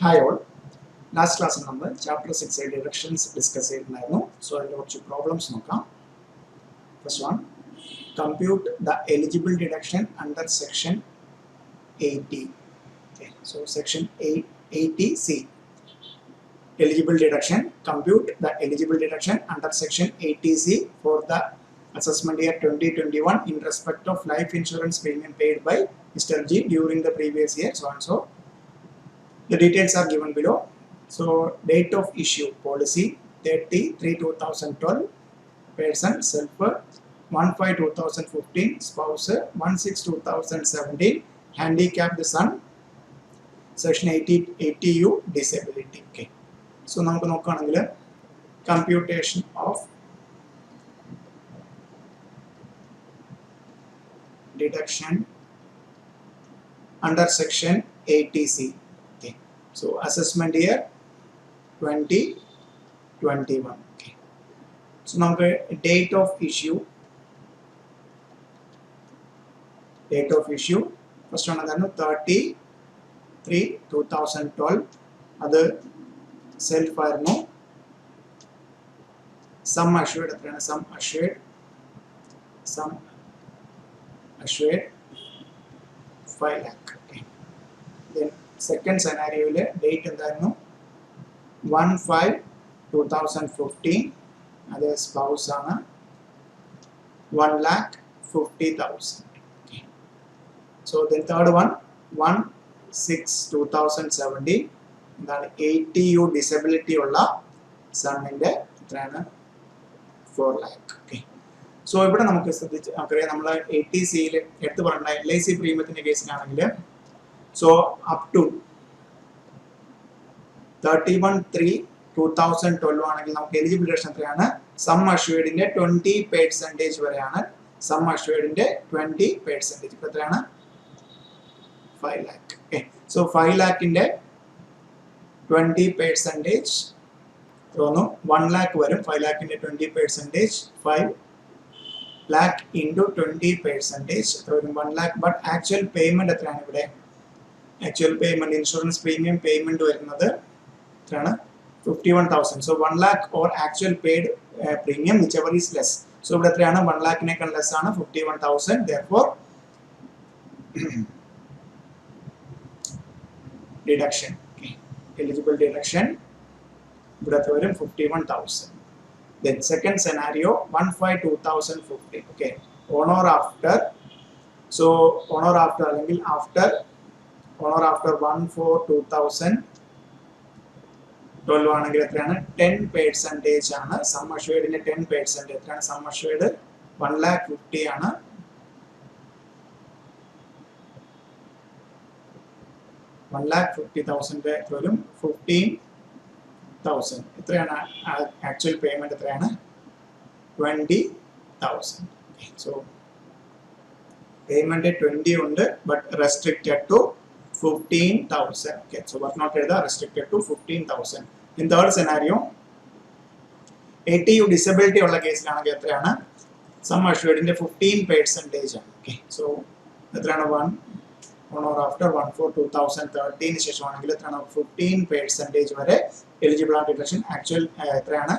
Hi all. Last class number chapter 6 deductions discuss now. So I'll watch problems. First one, compute the eligible deduction under section 80. Okay. So section 80C. Eligible deduction. Compute the eligible deduction under section 80C for the assessment year 2021 in respect of life insurance premium paid by Mr. G during the previous year. So and so. The details are given below. So date of issue policy 30/3/2012, person self 1/5/2015, spouse 1/6/2017, handicapped son, section 80U disability. Okay. So നമുക്ക് നോക്കുകയാണെങ്കിൽ computation of deduction under section 80C. Okay. So assessment year 2021. Okay. So now the date of issue. First one is 30/3/2012. Other self no sum assured 5 lakh. Okay. Then second scenario date is 1/5/2015. Other spouse ആണ് 1,50,000. Okay. So then third one 1/6/2017. എന്താണ് 80U disability ഉള്ള സണ്ണിന്റെ എത്രയാണ് 4 lakh. Okay. So ഇവിടെ നമുക്ക് ശ്രദ്ധിച്ച് നമുക്കറിയാം നമ്മൾ 80Cയിൽ എടുത്തു പറഞ്ഞ LIC പ്രീമിയത്തിന്റെ കേസിലാണെങ്കിൽ സോ അപ് ടു 31/3/2012 ആണെങ്കിൽ നമുക്ക് എലിജിബിൾ ഡിഡക്ഷൻ എത്രയാണ് സം അഷ്വേർഡിന്റെ 20% വരെയാണ് സം അഷ്വേർഡിന്റെ 20% ഇപ്പൊ എത്രയാണ് 5 lakh. Okay. സോ 5 lakhന്റെ 20% തോന്നുന്നു 1 lakh വരും 5 lakhന്റെ 20% 5 lakh into 20% എത്ര വരും 1 lakh. ബട്ട് ആക്ച്വൽ പേയ്മെന്റ് എത്രയാണ് ഇവിടെ actual payment insurance premium payment വരുന്നത് എത്രയാണ് 51,000. So 1 lakh or actual paid premium whichever is less. So ഇവിടെ എത്രയാണ് 1 lakhനേക്കാൾ ലെസ് ആണ് 51,000. therefore deduction. Okay. Eligible deduction ഇവിടെ വരും 51,000. Then second scenario 1/5/2015. Okay. On or after. So on or after അല്ലെങ്കിൽ after 1/4/2012 ആണെങ്കിൽ എത്രയാണ് 10% ആണ് സം അഷ്വേർഡിന്റെ 10%. എത്രയാണ് സം അഷ്വേർഡ് 1,50,000 ആണ്. 1,50,000 വരും 15,000. എത്രയാണ് ആക്ച്വൽ പേയ്മെന്റ് എത്രയാണ് 20,000. സോ പേയ്മെന്റ് 20 ഉണ്ട് but restricted to 15,000. Okay. So work not എഴുതാ restricted to 15,000. In third scenario 80U disability ഉള്ള കേസിലാണെങ്കിൽ എത്രയാണ് സം അഷ്വേർഡിന്റെ 15% ആണ്. Okay. So എത്രയാണ് 1 on or after 1/4/2013 ശേഷമാണെങ്കിൽ എത്രയാണ് 15% വരെ എലിജിബിൾ ആ ഡിഡക്ഷൻ. ആക്ച്വൽ എത്രയാണ്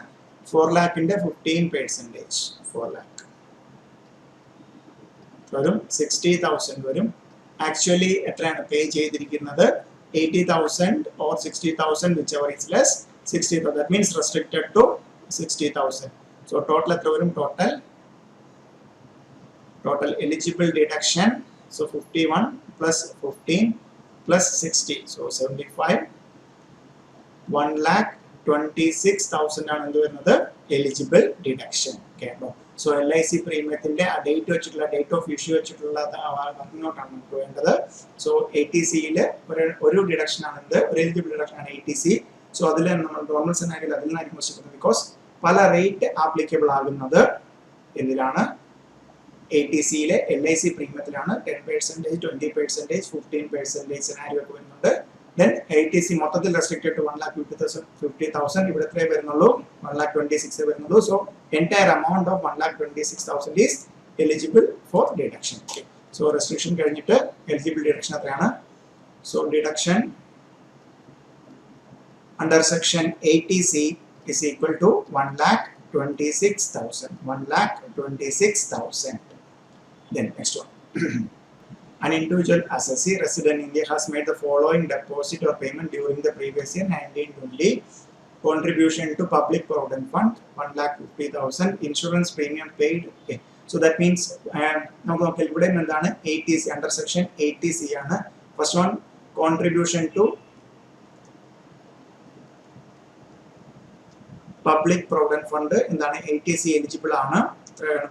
4 lakhന്റെ 15% 4 lakh വരും 60,000 വരും. ആക്ച്വലി എത്രയാണ് പേ ചെയ്തിരിക്കുന്നത് 80,000 or 60,000 whichever is less 60,000. that means restricted to 60,000. so total എത്ര വരും total eligible deduction. so 51 plus 15 plus 60 so 75 1,26,000 ആണ് എന്ത് വരുന്നത് eligible deduction. Okay. So LIC പ്രീമിയത്തിന്റെ ആ ഡേറ്റ് വെച്ചിട്ടുള്ള ഡേറ്റ് ഓഫ് ഇഷ്യൂ വെച്ചിട്ടുള്ള വർക്കിങ്ങോട്ടാണ് നമുക്ക് വേണ്ടത്. സോ 80Cയിൽ ഒരു ഡിഡക്ഷൻ ആണ് എന്ത് ഒരു എലിജിബിൾ ഡിഡക്ഷൻ ആണ് 80C. സോ അതിൽ നമ്മൾ നോർമൽ സെനാരിയിൽ അതിൽ നിന്നായിരിക്കും ക്വസ്റ്റ്യൻ ബിക്കോസ് പല റേറ്റ് ആപ്ലിക്കബിൾ ആകുന്നത് എന്തിലാണ് 80Cയിലെ LIC പ്രീമിയത്തിലാണ് 10%, 20%, 15% സെനാരിയോ ഒക്കെ വരുന്നുണ്ട്. Then 80C മൊത്തത്തിൽ റെസ്ട്രിക്റ്റഡ് ടു 1,50,000 ഇവിടെ എത്രയേ വരുന്നുള്ളൂ 1,26,000 വരുന്നുള്ളൂ. So entire amount of 1,26,000 is eligible for deduction. So restriction കഴിഞ്ഞിട്ട് എലിജിബിൾ ഡിഡക്ഷൻ എത്രയാണ്? So deduction under section 80C is equal to 1,26,000. 1,26,000. Then next one. An individual assessee resident in India has made the following deposit or payment during the previous year 1920. Contribution to public provident fund 1,50,000. Insurance premium paid. Okay. So that means നമുക്ക് നോക്കിയാൽ ഇവിടെ എന്താണ് 80C under section 80C ആണ്. First one, contribution to public provident fund എന്താണ് 80C eligible ആണ്.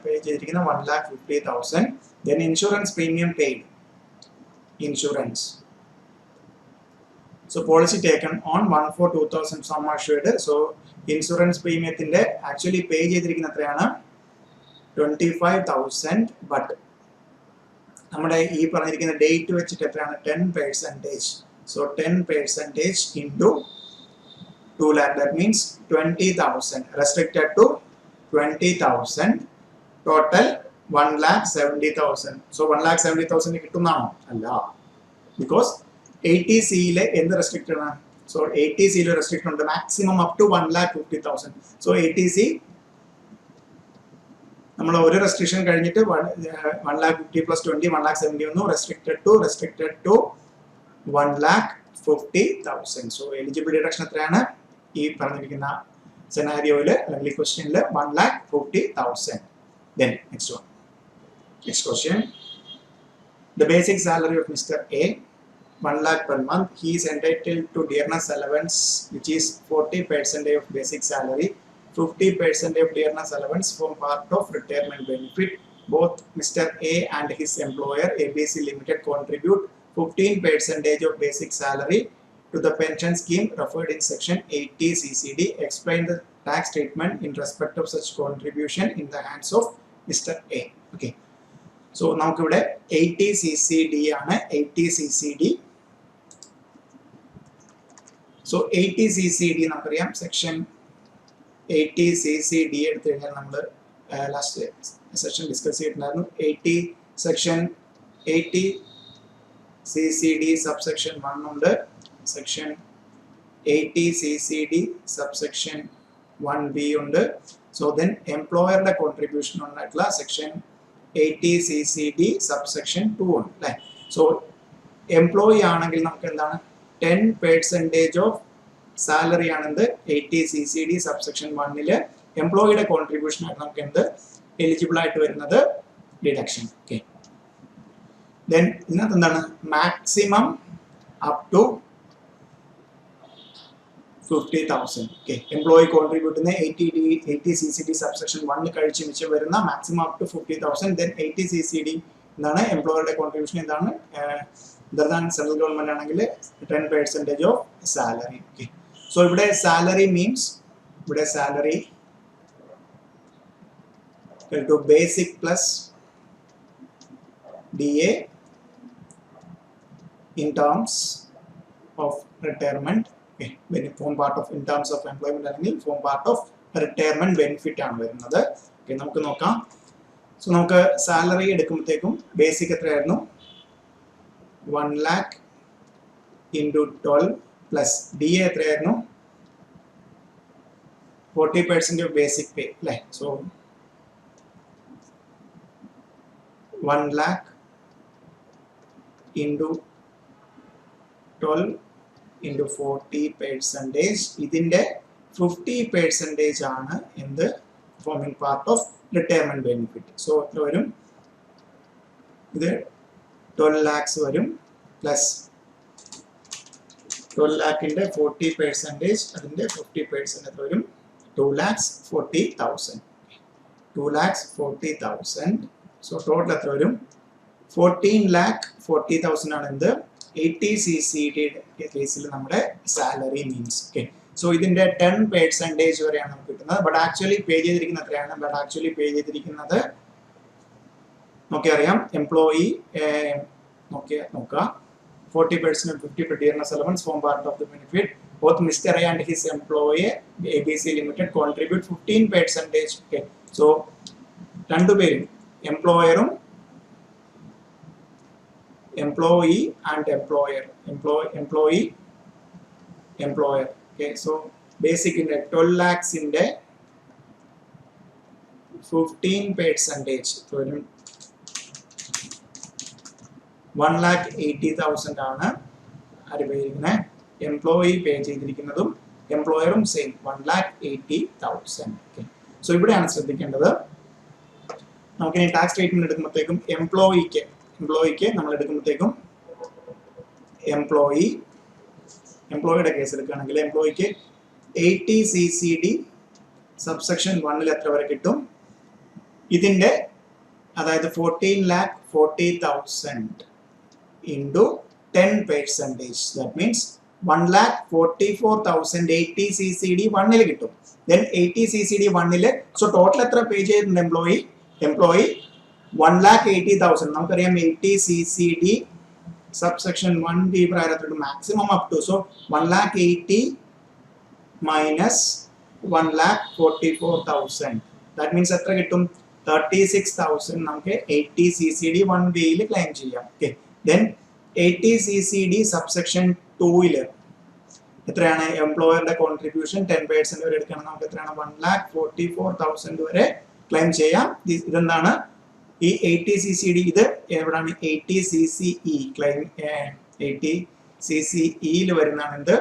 പേ ചെയ്തിരിക്കുന്ന 1,50,000. Then insurance premium paid. Insurance. So policy taken on 1/4/2000 sum assured. So insurance premium actually pay ചെയ്തിരിക്കുന്ന എത്രയാണ് 25,000. But നമ്മുടെ ഈ പറഞ്ഞിരിക്കുന്ന ഡേറ്റ് വെച്ചിട്ട് എത്രയാണ് 10%. So 10% into 2 lakh, that means 20,000 restricted to 20,000. Total 1,70,000. So 1,70,000 കിട്ടുന്നതാണോ? അല്ല, ബിക്കോസ് 80C എന്ത് റെസ്ട്രിക്റ്റഡ് ആണ്? സോ 80C റെസ്ട്രിക്റ്റ് ഉണ്ട് maximum up to 1,50,000. So 80C നമ്മൾ ഒരു റെസ്ട്രിക്ഷൻ കഴിഞ്ഞിട്ട് 1,50,000 പ്ലസ് 20 1,70,000 വന്നു. Restricted to 1,50,000. So eligible deduction എത്രയാണ് ഈ പറഞ്ഞിരിക്കുന്ന സെനാരിയോയിൽ അല്ലെങ്കിൽ ക്വസ്റ്റ്യനിൽ 1,50,000. Then next one. Next question. The basic salary of Mr. A 1 lakh per month. He is entitled to dearness allowance, which is 40% of basic salary. 50% of dearness allowance from part of retirement benefit. Both Mr. A and his employer ABC Limited contribute 15% of basic salary to the pension scheme referred in section 80 CCD. Explain the tax treatment in respect of such contribution in the hands of Mr. A. Okay. So നമുക്ക് ഇവിടെ 80 CCD ആണ്. 80 CCD. So 80 CCD നമുക്കറിയാം section 80 CCD എടുത്തു കഴിഞ്ഞാൽ നമ്മൾ last session discuss ചെയ്തിട്ടുണ്ടായിരുന്നു. 80 section 80 CCD subsection 1 ഉണ്ട്. Section 80 CCD subsection 1B ഉണ്ട്. സോ ദെൻ എംപ്ലോയറുടെ കോൺട്രിബ്യൂഷൻ ഉണ്ടായിട്ടുള്ള സെക്ഷൻ 80 CCD സബ്സെക്ഷൻ 2 ഉണ്ട് അല്ലേ. സോ എംപ്ലോയി ആണെങ്കിൽ നമുക്ക് എന്താണ് 10% ഓഫ് സാലറി ആണെന്ത് 80 CCD സബ്സെക്ഷൻ 1 എംപ്ലോയിയുടെ കോൺട്രിബ്യൂഷൻ ആയിട്ട് നമുക്ക് എന്ത് എലിജിബിൾ ആയിട്ട് വരുന്നത് ഡിഡക്ഷൻ. ഓക്കെ. ദെൻ ഇതിനകത്ത് എന്താണ് maximum up to 50,000. Okay. Employee contribute ചെയ്യുന്ന 80 CCD സബ്സെക്ഷൻ 1 കഴിച്ച് മിച്ചം വരുന്ന maximum up to 50,000. Then 80 CCD എന്താണ് എംപ്ലോയറുടെ കോൺട്രിബ്യൂഷൻ എന്താണ് സെൻട്രൽ ഗവൺമെന്റ് ആണെങ്കിൽ 10% ഓഫ് സാലറി. ഓക്കെ. സോ ഇവിടെ സാലറി മീൻസ് ഇവിടെ salary to basic plus DA in terms of retirement. Okay. Form part of in terms of employment അല്ലെങ്കിൽ form part of retirement benefit ആണ് വരുന്നത്. Okay. നമുക്ക് നോക്കാം. So നമുക്ക് salary എടുക്കുമ്പോഴത്തേക്കും basic എത്രയായിരുന്നു 1 lakh into 12 plus DA എത്രയായിരുന്നു 40% of basic pay അല്ലേ. So 1 lakh into 12 into 40%. ഇതിന്റെ 50% ആണ് എന്ത് foaming part of retirement benefit. So എത്ര വരും ഇത് 12 lakhs വരും പ്ലസ് 12 lakhന്റെ 40% അതിന്റെ 50% എത്ര വരും 2,40,000. 2,40,000. സോ ടോട്ടൽ എത്ര വരും 14,40,000 ആണ് എന്ത് 80 CCD കേസിൽ നമ്മുടെ സാലറി മീൻസ്. ഓക്കെ. സോ ഇതിന്റെ 10% വരെയാണ് നമുക്ക് കിട്ടുന്നത്. ബട്ട് ആക്ച്വലി പേ ചെയ്തിരിക്കുന്നത് എത്രയാണ്? ബട്ട് ആക്ച്വലി പേ ചെയ്തിരിക്കുന്നത് നോക്കിയറിയാം എംപ്ലോയി നോക്കുക 40% and 50% dearness allowance form part of the benefit. Both Mr. A and his employee ABC Limited contribute 15%. Okay. So രണ്ടുപേരും എംപ്ലോയറും employee and employer employer Okay, so basic in 12 lakhs in the 15%. So 1,80,000 ആണ് അറിയിക്കുന്ന employee പേ ചെയ്തിരിക്കുന്നതും എംപ്ലോയറും same 1,80,000. Okay, so ഇവിടെയാണ് ശ്രദ്ധിക്കേണ്ടത്. നമുക്കിനി tax statement എടുക്കുമ്പോഴത്തേക്കും എംപ്ലോയിക്ക് നമ്മൾ എടുക്കുമ്പോഴത്തേക്കും എംപ്ലോയിയുടെ case എടുക്കുകയാണെങ്കിൽ എംപ്ലോയിക്ക് 80 CCD subsection 1 എത്ര വരെ കിട്ടും? ഇതിന്റെ അതായത് 14,40,000 into 10%. That means 1,44,000 80 CCD 1 കിട്ടും. Then 80 CCD 1 so total എത്ര പേ ചെയ്തിട്ടുണ്ട് എംപ്ലോയി 1,80,000. നമുക്കറിയാം 80 CCD subsection 1 ഈ പ്രകാരത്തിൽ maximum up to, so 1,80,000 minus 1,44,000. That means എത്ര കിട്ടും? 36,000 നമുക്ക് 80 CCD 1B ക്ലെയിം ചെയ്യാം. Okay, then 80 CCD subsection 2 എത്രയാണ് എംപ്ലോയറുടെ കോൺട്രിബ്യൂഷൻ 10% വരെ എടുക്കണം. നമുക്ക് എത്രയാണ് 1,44,000 വരെ ക്ലെയിം ചെയ്യാം. ഇതെന്താണ് ഈ 80 CCD? ഇത് എവിടെയാണ്? 80 CCE ക്ലെയിം 80 CCE വരുന്നതാണ് എന്ത്?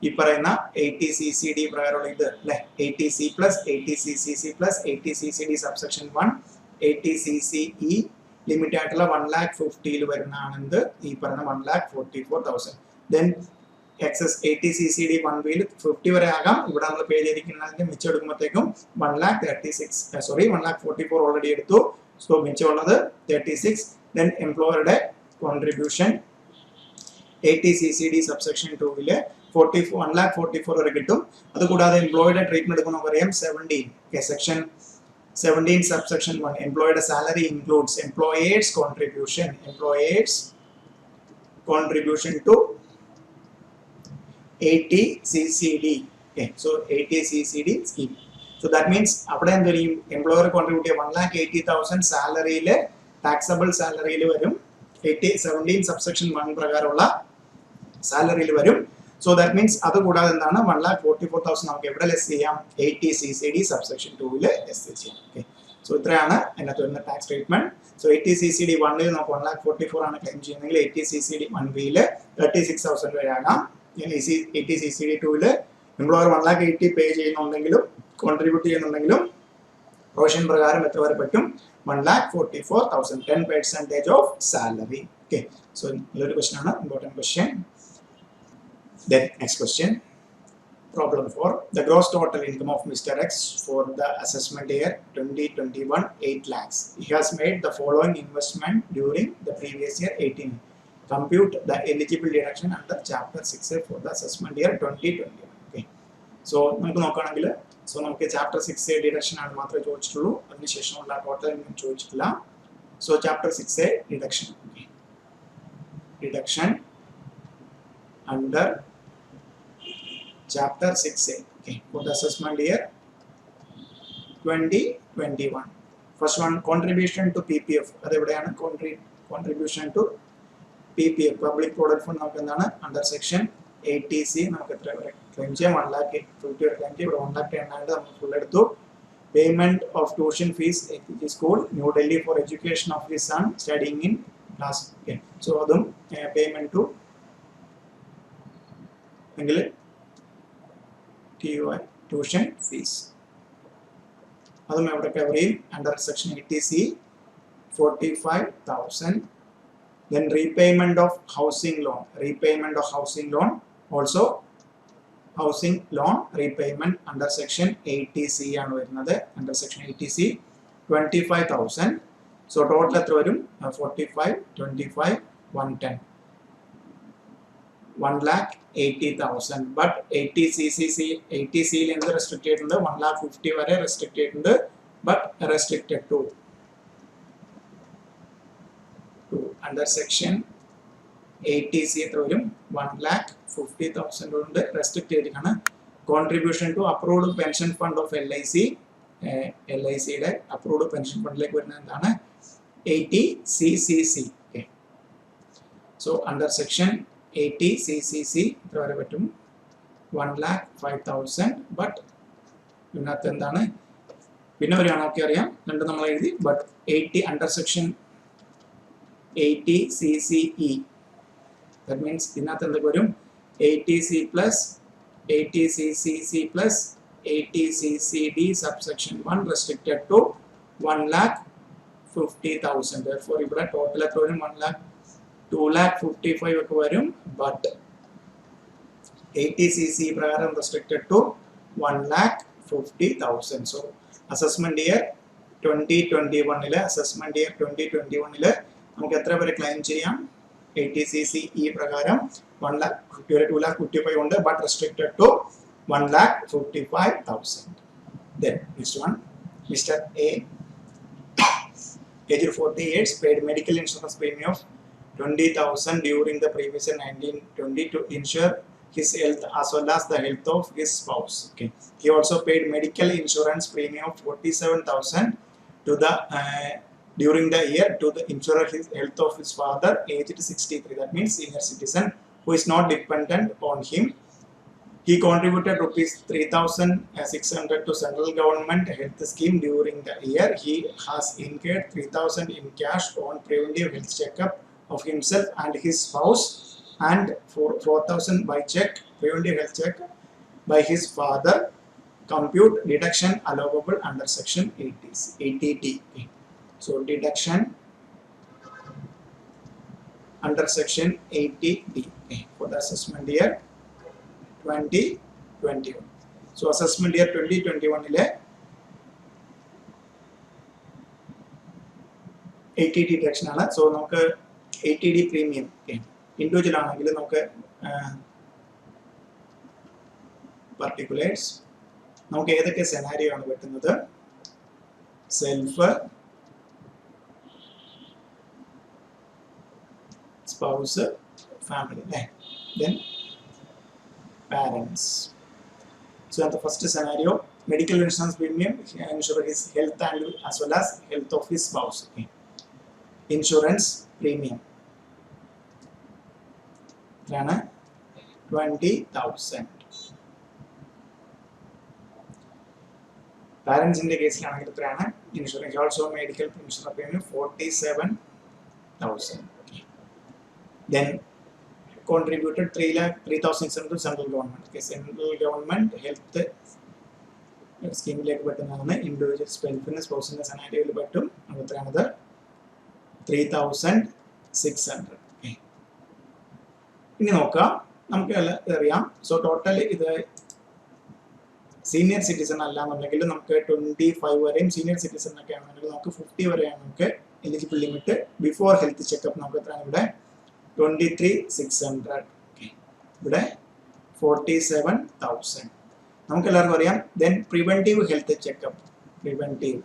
ഈ പറയുന്ന 80 CCD പ്രകാരമുള്ള ഇത് അല്ലെ, 80C plus 80 CCC plus 80 CCD subsection 1 80 CCE limit ആയിട്ടുള്ള 1,50,000 വരുന്നതാണ് എന്ത്? ഈ പറയുന്ന 1,44,000. ദെൻ എക്സസ് 80 CCD 1B 50 വരെ ആകാം. ഇവിടെ നമ്മൾ പേ ചെയ്തിരിക്കുന്നതിന്റെ മിച്ചം എടുക്കുമ്പോഴത്തേക്കും 1,44,000 ഓൾറെഡി എടുത്തു. സോ മിച്ചമുള്ളത് 36. ദെൻ എംപ്ലോയറുടെ കോൺട്രിബ്യൂഷൻ 80 CCD സബ്സെക്ഷൻ 2 1,44,000 വരെ കിട്ടും. അതുകൂടാതെ എംപ്ലോയിയുടെ ട്രീറ്റ്മെന്റ് എടുക്കുന്ന പറയാം 17 section 17 subsection 1 employee salary includes employer's contribution to 80 CCD. Okay, so 80 CCD scheme. So that means അവിടെ എന്ത് ചെയ്യും? എംപ്ലോയർ കോൺട്രിബ്യൂട്ട് ചെയ്യുക 1,80,000 സാലറിയിൽ ടാക്സബിൾ സാലറിയിൽ വരും. 17 സബ്സെക്ഷൻ 1 പ്രകാരമുള്ള സാലറിയിൽ വരും. So that means അത് കൂടാതെ എന്താണ് 1,44,000 നമുക്ക് എവിടെ ലെസ് ചെയ്യാം? 80 CCD സബ്സെക്ഷൻ 2 ലെസ് ചെയ്യാം. ഓക്കെ, സോ ഇത്രയാണ് അതിനകത്ത് വരുന്ന ടാക്സ് ട്രീറ്റ്മെന്റ്. സോ 80 CCD 1 നമുക്ക് 1,44,000 ആണ് ക്ലെയിം ചെയ്യുന്നതെങ്കിൽ 80 CCD 1B 36,000 വരെ ആകാം. 80 CCD 2 എംപ്ലോയർ 1,80,000 പേ ചെയ്യുന്നുണ്ടെങ്കിലും കോൺട്രിബ്യൂട്ട് ചെയ്യുന്നുണ്ടെങ്കിലും പ്രൊവിഷൻ പ്രകാരം എത്ര വരെ പറ്റും? 1,44,000 10% ഓഫ് സാലറി. ഓക്കെ, സോ ഇതൊരു ക്വസ്റ്റൻ ആണ്, important question. Then next question, problem 4. The gross total income of Mr. X for the assessment year 2021 8 lakhs. He has made the following investment during the previous year 18. Compute the eligible deduction under chapter 6A for the assessment year 2021. Okay, so നമുക്ക് നോക്കുകയാണെങ്കിൽ നമുക്ക് chapter 6A deduction ആണ് മാത്രമേ ചോദിച്ചിട്ടുള്ളൂ. അതിനുശേഷമുള്ള total income ചോദിച്ചിട്ടില്ല. So chapter 6A deduction. Okay, deduction under chapter 6A, okay, for the assessment year 2021. First one, contribution to PPF. അത് എവിടെയാണ്? contribution to PPF public product fund നമുക്ക് എന്താണ്? under section 80C നമുക്ക് എത്ര വരെ ക്ലെയിം ചെയ്യാം? 1,50,000 വരെ ക്ലെയിം ചെയ്യാം. ഇവിടെ 1,10,000 നമ്മൾ ഫുൾ എടുത്തു. Payment of tuition fees HPG school New Delhi for education of his son studying in class. Okay, so അതും payment to എങ്കിൽ tuition fees അതും എവിടെ കവർ ചെയ്യും? Under section 80C 45,000. then repayment of housing loan also housing loan repayment under section 80C ആണ് വരുന്നത്. under section 80C 25,000. so total എത്ര വരും? 45 25 110 1,80,000. but 80C എന്ത് റെസ്ട്രിക്ട് ചെയ്തിട്ടുണ്ട്? 1,50,000 വരെ റെസ്ട്രിക്ട് ചെയ്തിട്ടുണ്ട്. but restricted to under section 80C എത്ര വരും? 1,50,000 കൊണ്ട് റെസ്ട്രിക്ട് ചെയ്തിരിക്കുകയാണ്. Contribution to approved pension fund of LIC യുടെ അപ്രൂവ്ഡ് പെൻഷൻ ഫണ്ടിലേക്ക് വരുന്നത് എന്താണ്? 80CCC. Okay. So under section 80CCC, 1,05,000. But ഇതിനകത്ത് എന്താണ് പിന്നെ വരികയാണൊക്കെ അറിയാം രണ്ടും നമ്മൾ എഴുതി. But 80 under section 80CCE, that means ഇതിനകത്ത് എന്തൊക്കെ വരും 80C plus 80CCC plus 80CCD subsection 1 restricted to 1,50,000. Therefore ഇവിടെ ടോട്ടൽ എത്ര വരും 2,55,000 ഒക്കെ വരും. ബട്ട് 80CC പ്രകാരം restricted to 1,50,000. So assessment year 2021 assessment year 2021 നമുക്ക് എത്ര വരെ ക്ലെയിം ചെയ്യാം 80CCE പ്രകാരം 2,55,000 ഉണ്ട്. But restricted to 1,55,000. Then next one, Mr. A, aged 40 years, paid medical insurance premium of 20,000 during the previous year 1920 to ensure his health as well as the health of his spouse. Okay. He also paid medical insurance premium of 47,000 to the during the year to the insurer his health of his father aged 63. That means senior citizen who is not dependent on him. He contributed rupees 3,600 to central government health scheme during the year. He has incurred 3,000 in cash on preventive health checkup of himself and his spouse, and 4,000 by check preventive health check by his father. Compute deduction allowable under section 80D. So deduction under section 80D for the assessment year 2021. So assessment year 2021 ile 80D deduction ആണ്. So നമുക്ക് 80D premium individual ആണെങ്കിൽ നമുക്ക് particulars നമുക്ക് ഏതൊക്കെ scenario ആണ് കിട്ടുന്നത് self spouse family അല്ലേ then parents. So at the first scenario medical insurance premium ensure his health and as well as health of his spouse. Okay. Insurance premium 20,000. Parents in the case insurance also medical insurance premium 47,000. Okay. Then contributed 3,600 to central government. Okay, central government health scheme like individual spending spouse in the scenario button another 3,600. Okay. ഇനി നോക്കാം നമുക്ക് അറിയാം. So total ഇത് senior citizen അല്ല എന്നുണ്ടെങ്കിൽ നമുക്ക് 25 വരെയും senior citizen ഒക്കെ ആണെന്നുണ്ടെങ്കിൽ നമുക്ക് 50 വരെയാണ് നമുക്ക് eligible limit. Before health checkup നമുക്ക് എത്രയാണ് ഇവിടെ 23,600. ഇവിടെ 47,000 നമുക്ക് എല്ലാവർക്കും അറിയാം. Then preventive health checkup preventive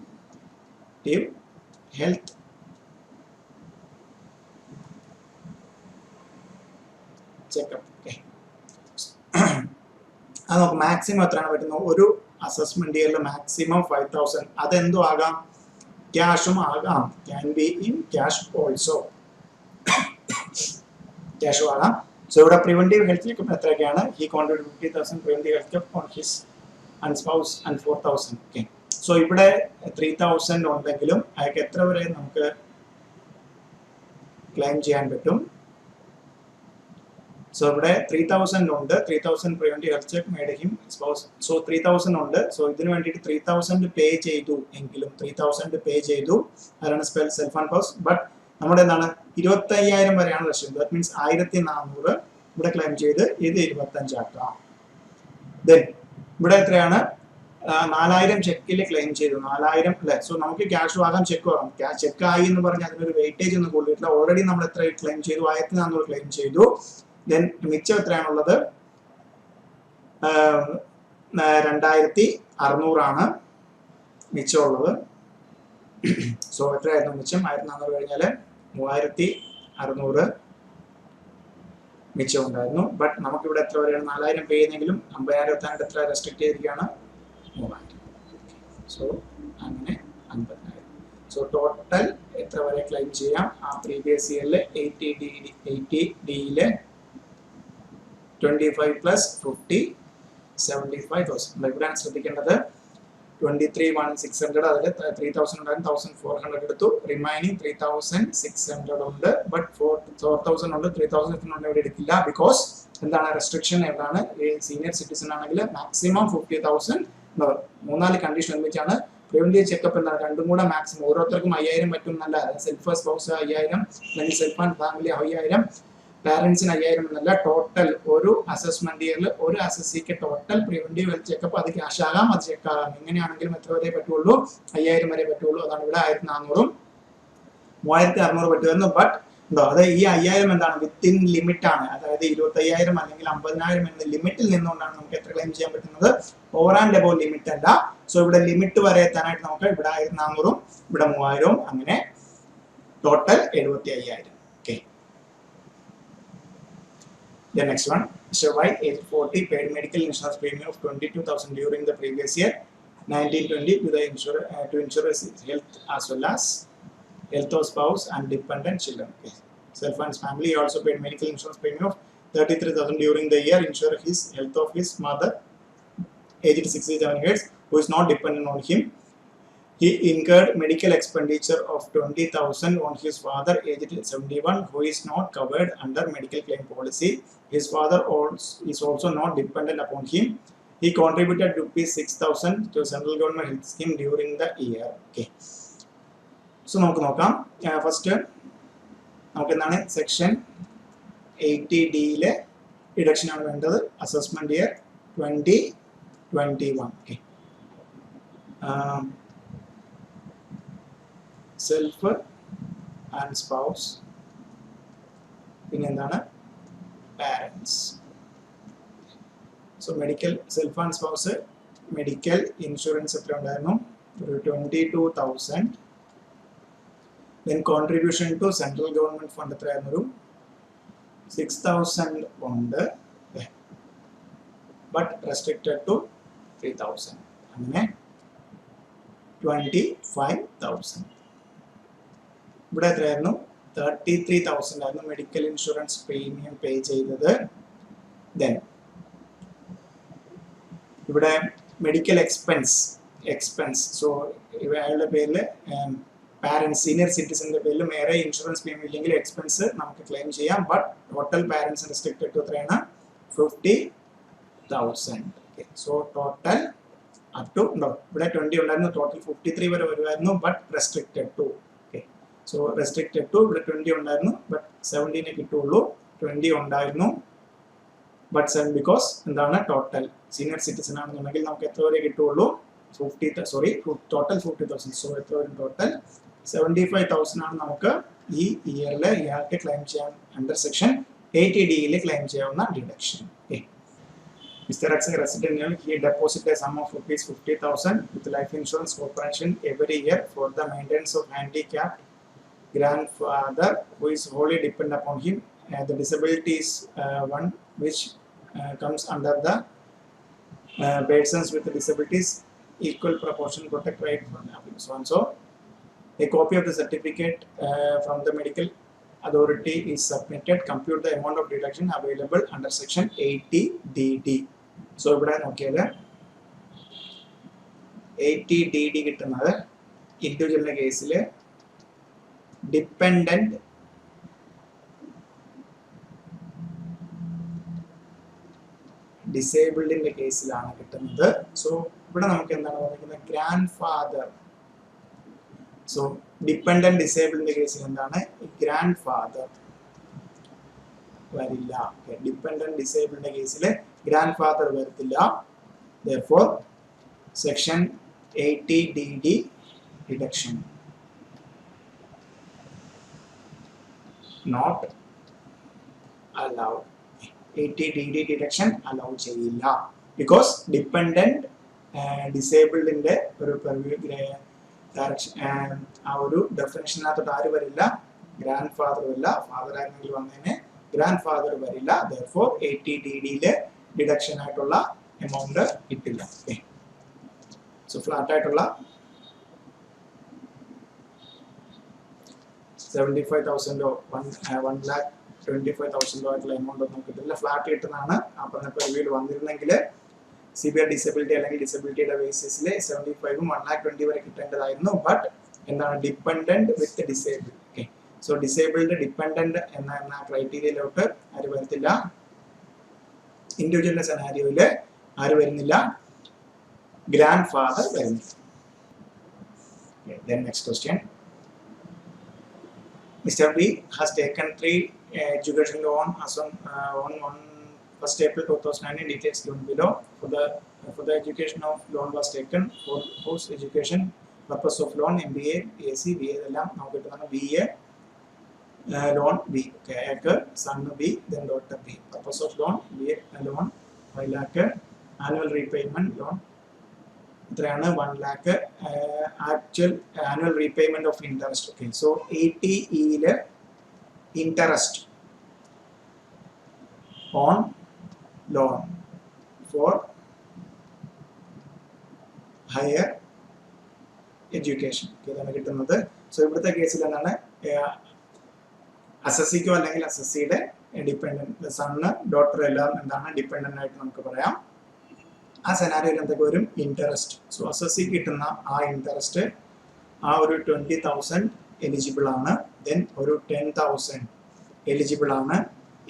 health checkup അത് നമുക്ക് മാക്സിമം എത്രയാണ് പറ്റുന്നത് ഒരു അസസ്മെന്റ് ഇയറിൽ മാക്സിമം 5,000. അതെന്തോ ആകാം ക്യാഷും ആകാം can be in cash also ക്യാഷും ആകാം. സോ ഇവിടെ പ്രിവെന്റീവ് ഹെൽത്ത് ചെക്കപ്പ് എത്രയൊക്കെയാണ് he contribute 50,000 preventive health checkup on his and spouse and 4,000. Okay so ഇവിടെ 3,000 ഉണ്ടെങ്കിലും അയാൾക്ക് എത്ര വരെ നമുക്ക് ക്ലെയിം ചെയ്യാൻ പറ്റും. സോ ഇവിടെ 3,000 ഉണ്ട് 3,000 preventive health check made him spouse. So 3,000 ഉണ്ട്. സോ ഇതിന് വേണ്ടിയിട്ട് 3,000 പേ ചെയ്തു എങ്കിലും 3,000 പേ ചെയ്തു അതാണ് സെൽഫ് ആൻഡ് സ്പൗസ്. ബട്ട് നമ്മുടെ എന്താണ് 25,000 വരെയാണ് ലക്ഷ്യം. ദാറ്റ് മീൻസ് 1,400 ഇവിടെ ക്ലെയിം ചെയ്ത് ഇത് 25 ആക്കാം. ദെൻ ഇവിടെ എത്രയാണ് 4,000 ചെക്കിൽ ക്ലെയിം ചെയ്തു 4,000 അല്ലെ. സോ നമുക്ക് ക്യാഷ് ആകാം ചെക്ക് ആകാം. ചെക്ക് ആയി എന്ന് പറഞ്ഞാൽ അതിനൊരു വെയിറ്റേജ് ഒന്നും കൂടിയിട്ടില്ല. ഓൾറെഡി നമ്മൾ എത്ര ക്ലെയിം ചെയ്തു 1,400 ക്ലെയിം ചെയ്തു. ദെൻ മിച്ചം എത്രയാണുള്ളത് 2,600 ആണ് മിച്ചമുള്ളത്. സോ എത്രയായിരുന്നു മിച്ചം 1,400 കഴിഞ്ഞാൽ 3,600 മിച്ചം ഉണ്ടായിരുന്നു. ബട്ട് നമുക്കിവിടെ എത്ര വരെയാണ് 4,000 പേ ചെയ്യുന്നെങ്കിലും 50,000 എത്താനായിട്ട് എത്ര റെസ്ട്രിക്ട് ചെയ്തിരിക്കുകയാണ് 3,000. സോ അങ്ങനെ 50,000. സോ ടോട്ടൽ എത്ര വരെ ക്ലെയിം ചെയ്യാം? ആ പ്രീവിയസ് ഇയറിൽ 80 25 പ്ലസ് 50 75,000. ഇവിടെയാണ് ശ്രദ്ധിക്കേണ്ടത്. 23,600 അതിൽ 3,000 ഉണ്ടായിരുന്നു, 1,400 എടുത്തു, റിമൈനിങ് 3,600 ഉണ്ട്. ബട്ട് 4,000 ഉണ്ട്, 3,000 ഇവിടെ എടുക്കില്ല. ബിക്കോസ് എന്താണ് റെസ്ട്രിക്ഷൻ? എവിടെയാണ്? സീനിയർ സിറ്റിസൺ ആണെങ്കിൽ മാക്സിമം 50,000. 3-4 കണ്ടീഷൻ ഒരുമിച്ചാണ്. പ്രിവെന്റീവ് ചെക്കപ്പ് എന്താണ്? രണ്ടും കൂടെ മാക്സിമം. ഓരോരുത്തർക്കും 5,000 പറ്റും എന്നല്ല. സെൽഫ് സ്പൗസ് 5,000, അല്ലെങ്കിൽ സെൽഫ് ആൻഡ് ഫാമിലി 5,000, പാരന്റ്സിന് 5,000 എന്നല്ല. ടോട്ടൽ ഒരു അസസ്മെന്റ് ഇയറിൽ ഒരു അസസിക്ക് ടോട്ടൽ പ്രിവെന്റീവ് ഹെൽത്ത് ചെക്കപ്പ് അത് ക്യാഷ് ആകാം, അത് ചെക്ക് ആകാം. എങ്ങനെയാണെങ്കിലും എത്ര വരെ പറ്റുള്ളൂ? 5,000 വരെ പറ്റുള്ളൂ. അതാണ് ഇവിടെ 1,400-ഉം 3,600 പറ്റുമായിരുന്നു. ബട്ട് അത് ഈ 5,000 എന്താണ്? വിത്തിൻ ലിമിറ്റ് ആണ്. അതായത് 25,000 അല്ലെങ്കിൽ 50,000 എന്ന ലിമിറ്റിൽ നിന്നുകൊണ്ടാണ് നമുക്ക് എത്ര ക്ലെയിം ചെയ്യാൻ പറ്റുന്നത്. ഓവർ ആൻഡ് എബോവ് ലിമിറ്റ് അല്ല. സോ ഇവിടെ ലിമിറ്റ് വരെ എത്താനായിട്ട് നമുക്ക് ഇവിടെ 1,400-ഉം ഇവിടെ 3,000-ഉം, അങ്ങനെ total 75,000. Okay. The next one, Mr. White, age 40, paid medical insurance premium of 22,000 during the previous year, 1920, to the insurer to insure his health as well as health of spouse and dependent children. Okay. Self and his family. He also paid medical insurance premium of 33,000 during the year, insure his health of his mother, aged 67 years, who is not dependent on him. He incurred medical expenditure of 20,000 on his father, aged 71, who is not covered under medical claim policy. His father is also not dependent upon him. He contributed ₹6,000 to central government health scheme during the year. Okay. So നമുക്ക് നോക്കാം. First നമുക്ക് എന്താണ് section 80D deduction ആണ് വേണ്ടത്. Assessment year 2021. Okay. Self and spouse, പിന്നെ എന്താണ്? Parents. So medical self and spouse medical insurance എത്ര ഉണ്ടായിരുന്നു? ഒരു 22,000. Then contribution to central government fund എത്രയായിരുന്നു? ഒരു 6,000 ഉണ്ട്. But restricted to 3,000. അങ്ങനെ 25,000. ഇവിടെ എത്രയായിരുന്നു? 33,000 ആയിരുന്നു മെഡിക്കൽ ഇൻഷുറൻസ് പ്രീമിയം പേ ചെയ്തത്. ദെൻ ഇവിടെ മെഡിക്കൽ എക്സ്പെൻസ് സോ അയാളുടെ പേരിൽ പാരൻസ് സീനിയർ സിറ്റിസന്റെ പേരിൽ വേറെ ഇൻഷുറൻസ് പ്രീമിയം ഇല്ലെങ്കിൽ എക്സ്പെൻസ് നമുക്ക് ക്ലെയിം ചെയ്യാം. But total parents restricted to എത്രയാണ്? 50,000. സോ ടോട്ടൽ അപ് ടു ഉണ്ടോ? ഇവിടെ 20 ഉണ്ടായിരുന്നു, ടോട്ടൽ 53 വരെ വരുമായിരുന്നു. But restricted to. So restricted to ഇവിടെ 20 ഉണ്ടായിരുന്നു, ബട്ട് 17 കിട്ടുള്ളൂ. 20 ഉണ്ടായിരുന്നു, ബട്ട് 7 ബിക്കോസ് എന്താണ്? ടോട്ടൽ സീനിയർ സിറ്റിസൺ ആണെന്നുണ്ടെങ്കിൽ നമുക്ക് എത്ര വരെ കിട്ടുള്ളൂ? ടോട്ടൽ 50,000. സോ എത്ര വരും? ടോട്ടൽ 75,000 ആണ് നമുക്ക് ഈ ഇയറിൽ ഇയാൾക്ക് ക്ലെയിം ചെയ്യാൻ അണ്ടർ സെക്ഷൻ 80D ക്ലെയിം ചെയ്യാവുന്ന deduction. Mr. X, a resident, he deposited a sum of ₹50,000 with life insurance corporation every year for the maintenance of handicapped grandfather who is wholly dependent upon him. The disability is one which comes under the persons with disabilities equal proportion protect right from so and so. A copy of the certificate from the medical authority is submitted. Compute the amount of deduction available under section 80DD. So ഇവിടെ നോക്കിയാൽ 80DD കിട്ടുന്നത് ഇൻഡിവിജ്വലിന്റെ കേസിൽ dependent ഡിസേബിൾഡിന്റെ കേസിലാണ് കിട്ടുന്നത്. So ഇവിടെ നമുക്ക് എന്താണ് പറയുന്നത്? Grand father. സോ ഡിപ്പെൻഡന്റ് ഡിസേബിൾഡിന്റെ കേസിൽ എന്താണ്? ഗ്രാൻഡ് ഫാദർ വരില്ല. ഡിപ്പെൻഡന്റ് ഡിസേബിൾഡിന്റെ കേസിൽ ഗ്രാൻഡ് ഫാദർ വരത്തില്ല. Therefore, section 80DD deduction not allowed. 80DD deduction allow ചെയ്യില്ല. Because dependent disabled ന്റെ ഒരു ആ ഒരു ഡെഫിനേഷനകത്തോട്ട് ആര് വരില്ല? ഗ്രാൻഡ് ഫാദർ വരില്ല. ഫാദർ ആയിരുന്നെങ്കിൽ വന്നതിന് ഗ്രാൻഡ് ഫാദർ വരില്ല. Therefore 80DD ഡിഡക്ഷൻ ആയിട്ടുള്ള എമൗണ്ട് കിട്ടില്ല. സോ ഫ്ലാറ്റ് ആയിട്ടുള്ള 75,000 1,25,000 ആയിട്ടുള്ള എമൗണ്ട് ഒന്നും കിട്ടില്ല. ഫ്ലാറ്റ് കിട്ടുന്നതാണ്. ആ പറഞ്ഞ റിവ്യൂവിൽ വന്നിരുന്നെങ്കിൽ സിവിയർ ഡിസബിലിറ്റി അല്ലെങ്കിൽ ഡിസബിലിറ്റിയുടെ ബേസിസിൽ 75ഉം 1,20,000 വരെ കിട്ടേണ്ടതായിരുന്നു. ബട്ട് എന്താണ് dependent with disable. Okay, so disabled dependent എന്ന ക്രൈറ്റീരിയയിലോട്ട് ആര് വരത്തില്ല, ഇൻഡിവിജ്വലിന്റെ സെനാരിയോയിൽ ആര് വരുന്നില്ല, ഗ്രാൻഡ് ഫാദർ വരുന്നില്ല. Then next question. Mr. B has taken 3 education loan as on 1st April 2009. Details given below. For the education of loan was taken for post education purpose of loan MBA, BSc, BA എല്ലാം നമുക്ക് കിട്ടുന്നതാണ്. BA loan B. Okay, അയാൾക്ക് son B, then daughter B. Purpose of loan BA loan 5 lakh, annual repayment loan എത്രയാണ് 1 lakh, actual annual repayment of interest. Okay, so 80E interest on loan for higher education. ഇതാണ് കിട്ടുന്നത്. So ഇവിടുത്തെ കേസിൽ എന്താണ്, അസസിക്കോ അല്ലെങ്കിൽ അസസിയുടെ dependent sun daughter എല്ലാം എന്താണ് dependent ആയിട്ട് നമുക്ക് പറയാം. ആ സെനാരിയോയിൽ എന്തൊക്കെ വരും, ഇൻട്രസ്റ്റ്. സോ അസസി കിട്ടുന്ന ആ ഇൻട്രസ്റ്റ് ആ ഒരു 20,000 എലിജിബിൾ ആണ്. ദെൻ ഒരു 10,000 എലിജിബിൾ ആണ്.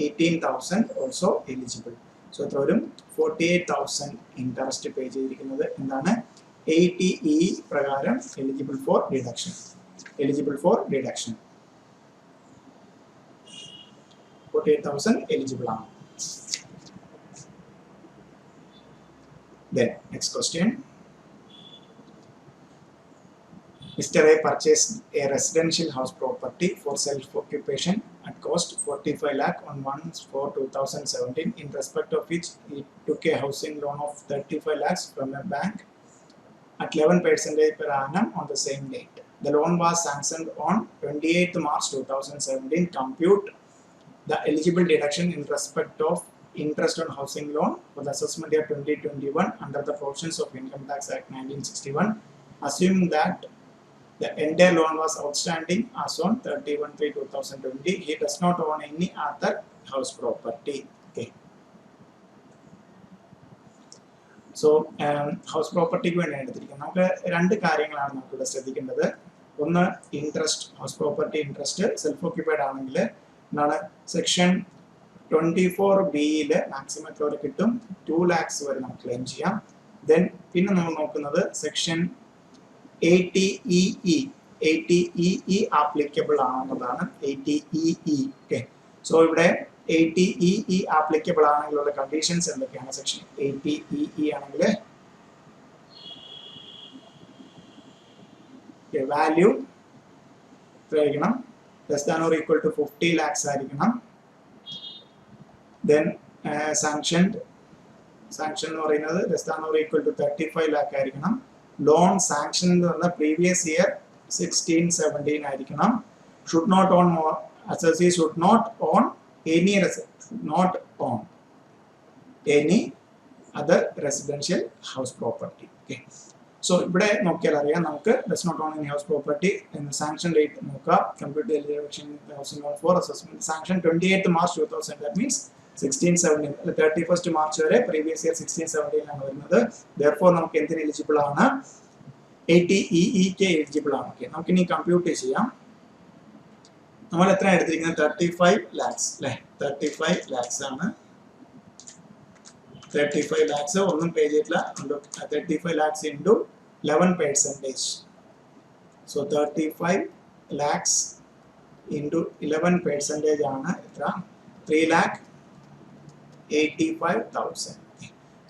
18,000 ഓൾസോ എലിജിബിൾ. സോ എത്ര വരും, 48,000 ഇൻട്രസ്റ്റ് പേ ചെയ്തിരിക്കുന്നത് എന്താണ് 80E പ്രകാരം എലിജിബിൾ ഫോർ ഡിഡക്ഷൻ. 48,000 എലിജിബിൾ ആണ്. Then next question. Mr. A purchased a residential house property for self-occupation at cost 45 lakh on 1/4/2017, in respect of which he took a housing loan of 35 lakhs from a bank at 11% per annum on the same date. The loan was sanctioned on 28th March 2017. Compute the eligible deduction in respect of interest on housing loan for the assessment year 2021 under the provisions of Income Tax Act 1961, assuming that the entire loan was outstanding as on 31/3/2020. He does not own any other house property. Okay, so house property ക്ക് വേണ്ടി എടുത്തിരിക്കുന്നത് നമുക്ക് രണ്ട് കാര്യങ്ങളാണ് നമുക്കിവിടെ ശ്രദ്ധിക്കേണ്ടത്. ഒന്ന് interest, house property interest self occupied ആണെങ്കിൽ എന്താണ് സെക്ഷൻ 24B മാക്സിമം എത്ര വരെ കിട്ടും, 2 lakhs വരെ നമുക്ക് ക്ലെയിം ചെയ്യാം. ദെൻ പിന്നെ നമ്മൾ നോക്കുന്നത് സെക്ഷൻ 80EE ആപ്ലിക്കബിൾ ആണെന്നതാണ്. 80EE. ഓക്കെ, സോ ഇവിടെ 80EE ആപ്ലിക്കബിൾ ആണെങ്കിലുള്ള കണ്ടീഷൻസ് എന്തൊക്കെയാണ്? സെക്ഷൻ 80EE ആണെങ്കിൽ വാല്യൂ ആയിരിക്കണം, less than or equal to 50 lakhs ആയിരിക്കണം. Then sanctioned എന്ന് പറയുന്നത് less than or equal to 35 lakh ആയിരിക്കണം. ലോൺ സാങ്ഷൻ എന്ന് പറഞ്ഞാൽ പ്രീവിയസ് ഇയർ 16-17 ആയിരിക്കണം. Should not own more assessee should not own any other residential house property. Okay, so ഇവിടെ നോക്കിയാൽ അറിയാം നമുക്ക് does not own any house property. Sanction date നോക്കാം, computer housing loan for assessment sanction 28th March 2000. That means 16-17 അല്ല 31st March വരെ previous year 16-17 ആണ് വരുന്നത്. Therefore നമുക്ക് എന്തിന് എലിജിബിൾ ആണ്, 80EE എലിജിബിൾ ആണ്. ഓക്കെ, നമുക്ക് ഇനി കമ്പ്യൂട്ട് ചെയ്യാം. നമ്മൾ എത്ര എടുത്തിരിക്കുന്നത് 35 lakhs അല്ലേ, 35 lakhs ആണ്. 35 lakhs ഒന്നും പേ ചെയ്തിട്ടില്ല. 35 lakhs into 11%. So 35 lakhs into 11% ആണ് എത്ര, 3,85,000.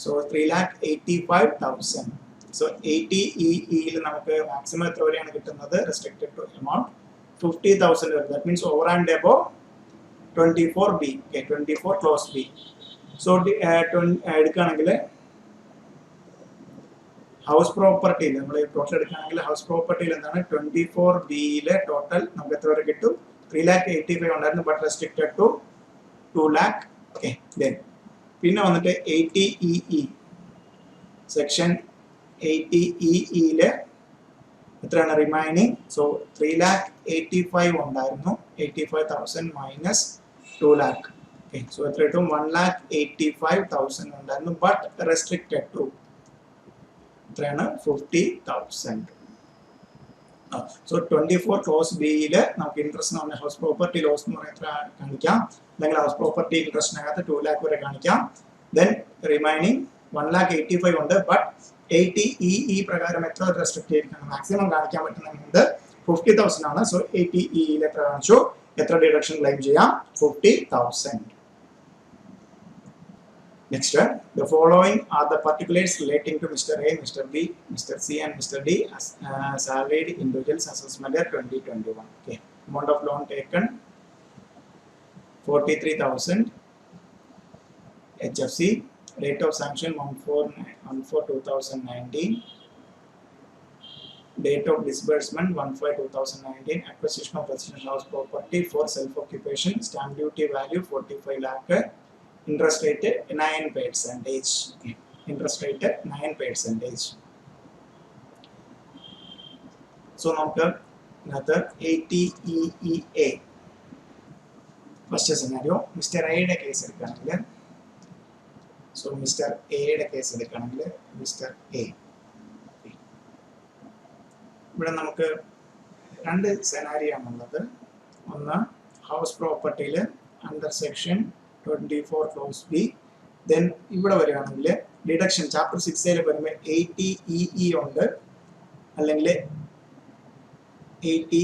So 3,85,000. So 80EE നമുക്ക് മാക്സിമം എത്ര വരെയാണ് കിട്ടുന്നത്, റെസ്ട്രിക്റ്റഡ് ടു എമൗണ്ട് 50,000 വരെ. That means over and above 24B. Okay, 24 close B. So എടുക്കുകയാണെങ്കിൽ ഹൗസ് പ്രോപ്പർട്ടിയിൽ നമ്മൾ ടോട്ടൽ എടുക്കുകയാണെങ്കിൽ ഹൗസ് പ്രോപ്പർട്ടിയിൽ എന്താണ് 24B ടോട്ടൽ നമുക്ക് എത്ര വരെ കിട്ടും, 3,85,000 ഉണ്ടായിരുന്നു, but restricted to 2 lakh. Okay, then പിന്നെ വന്നിട്ട് 80EE സെക്ഷൻ 80EE എത്രയാണ് റിമൈനിങ്? സോ 3,85,000 ഉണ്ടായിരുന്നു, 85,000 മൈനസ് 2 lakh. ഓക്കെ, സോ എത്ര കിട്ടും? 1,85,000 ഉണ്ടായിരുന്നു, ബട്ട് റെസ്ട്രിക്റ്റഡ് ടു എത്രയാണ്? 50,000. സോ 24 ക്ലോസ് ബിയിൽ നമുക്ക് ഇൻട്രസ്റ്റ് എന്ന് പറഞ്ഞാൽ ഹൗസ് പ്രോപ്പർട്ടി ലോസ് എന്ന് പറഞ്ഞാൽ എത്ര കാണിക്കാം, അല്ലെങ്കിൽ ഹൗസ് പ്രോപ്പർട്ടി ഇൻട്രസ്റ്റിനകത്ത് 2 lakh വരെ കാണിക്കാം. ദെൻ റിമൈനിങ് 1,85,000 ഉണ്ട്, ബട്ട് 80 ഈ പ്രകാരം എത്ര റെസ്ട്രിക്ട് ചെയ്തിരിക്കണം? മാക്സിമം കാണിക്കാൻ പറ്റുന്നത് 50,000 ആണ്. സോ 80 ഇയിൽ എത്ര കാണിച്ചു? എത്ര ഡിഡക്ഷൻ ക്ലെയിം ചെയ്യാം? 50,000. Next, the following are the particulars relating to Mr. A, Mr. B, Mr. C and Mr. D as salaried individuals assessment year 2021. Okay, amount of loan taken 43,000. HFC, date of sanction 1/4/2019. Date of disbursement 1/5/2019. Acquisition of residential house property for self-occupation. Stamp duty value 45 lakh. Interest rate 9%. Okay. Interest rate 9%. So നമുക്ക് another 80EEA. First scenario mister എയുടെ case എടുക്കുകയാണെങ്കിൽ, so mister എയുടെ case എടുക്കുകയാണെങ്കിൽ mister A, ഇവിടെ നമുക്ക് രണ്ട് scenario ആണുള്ളത്. ഒന്ന് ഹൗസ് പ്രോപ്പർട്ടിയിൽ under section 24 clause B. Then ഇവിടെ വരികയാണെങ്കിൽ ഡിഡക്ഷൻ ചാപ്റ്റർ 6 വരുമ്പോൾ 80EE ഉണ്ട്, അല്ലെങ്കിൽ 80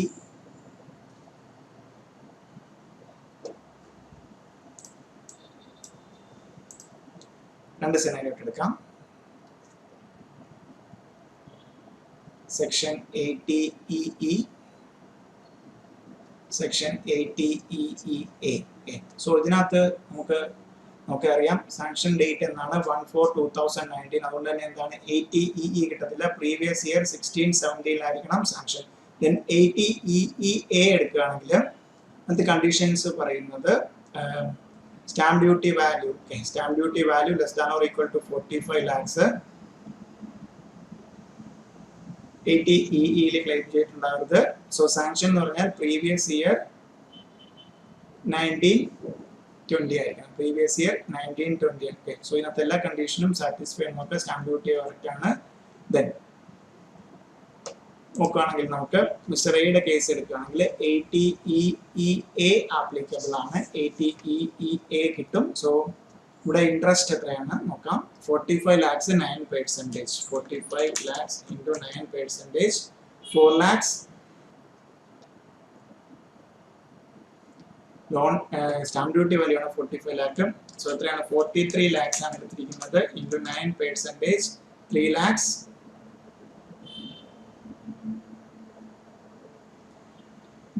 രണ്ട് സെനാരിയോ എടുക്കാം. Section 80EE, section 80EEA. So ഇതിനകത്ത് നമുക്കറിയാം സാങ്ഷൻ ഡേറ്റ് എന്നാണ് 1/4/2019. അതുകൊണ്ട് തന്നെ എന്താണ് 80EE കിട്ടത്തില്ല, പ്രീവിയസ് ഇയർ 16-17 ആയിരിക്കണം സാങ്ഷൻ. ദെൻ 80EEA എടുക്കുകയാണെങ്കിൽ അതിന്റെ കണ്ടീഷൻസ് പറയുന്നത് stamp duty value, stamp duty value less than or equal to 45 lakhs 80EE claim ചെയ്തിട്ടുണ്ടാവരുത്. സോ സാങ്ഷൻ എന്ന് പറഞ്ഞാൽ പ്രീവിയസ് ഇയർ 1920 ആയിരിക്കണം, പ്രീവിയസ് ഇയർ 1920. ഓക്കെ, സോ ഇതിനകത്ത് എല്ലാ കണ്ടീഷനും സാറ്റിസ്ഫൈ ആയിട്ട് സ്റ്റാമ്പ് ഡ്യൂട്ടി കറക്റ്റ് ആണ്. ദെൻ നോക്കുകയാണെങ്കിൽ നമുക്ക് മിസ്റ്റർ എയുടെ കേസ് എടുക്കുകയാണെങ്കിൽ 80EEA ആപ്ലിക്കബിൾ ആണ്, 80EEA കിട്ടും. സോ ഇവിടെ ഇൻട്രസ്റ്റ് എത്രയാണ് നോക്കാം. 45 lakhs 9%. 45 lakhs into 9%, 4 lakhs. Loan stamp duty value ആണ് 45 lakh. സോ എത്രയാണ്? 43 lakhs ആണ് എടുത്തിരിക്കുന്നത്. Into 9%, 3 lakhs.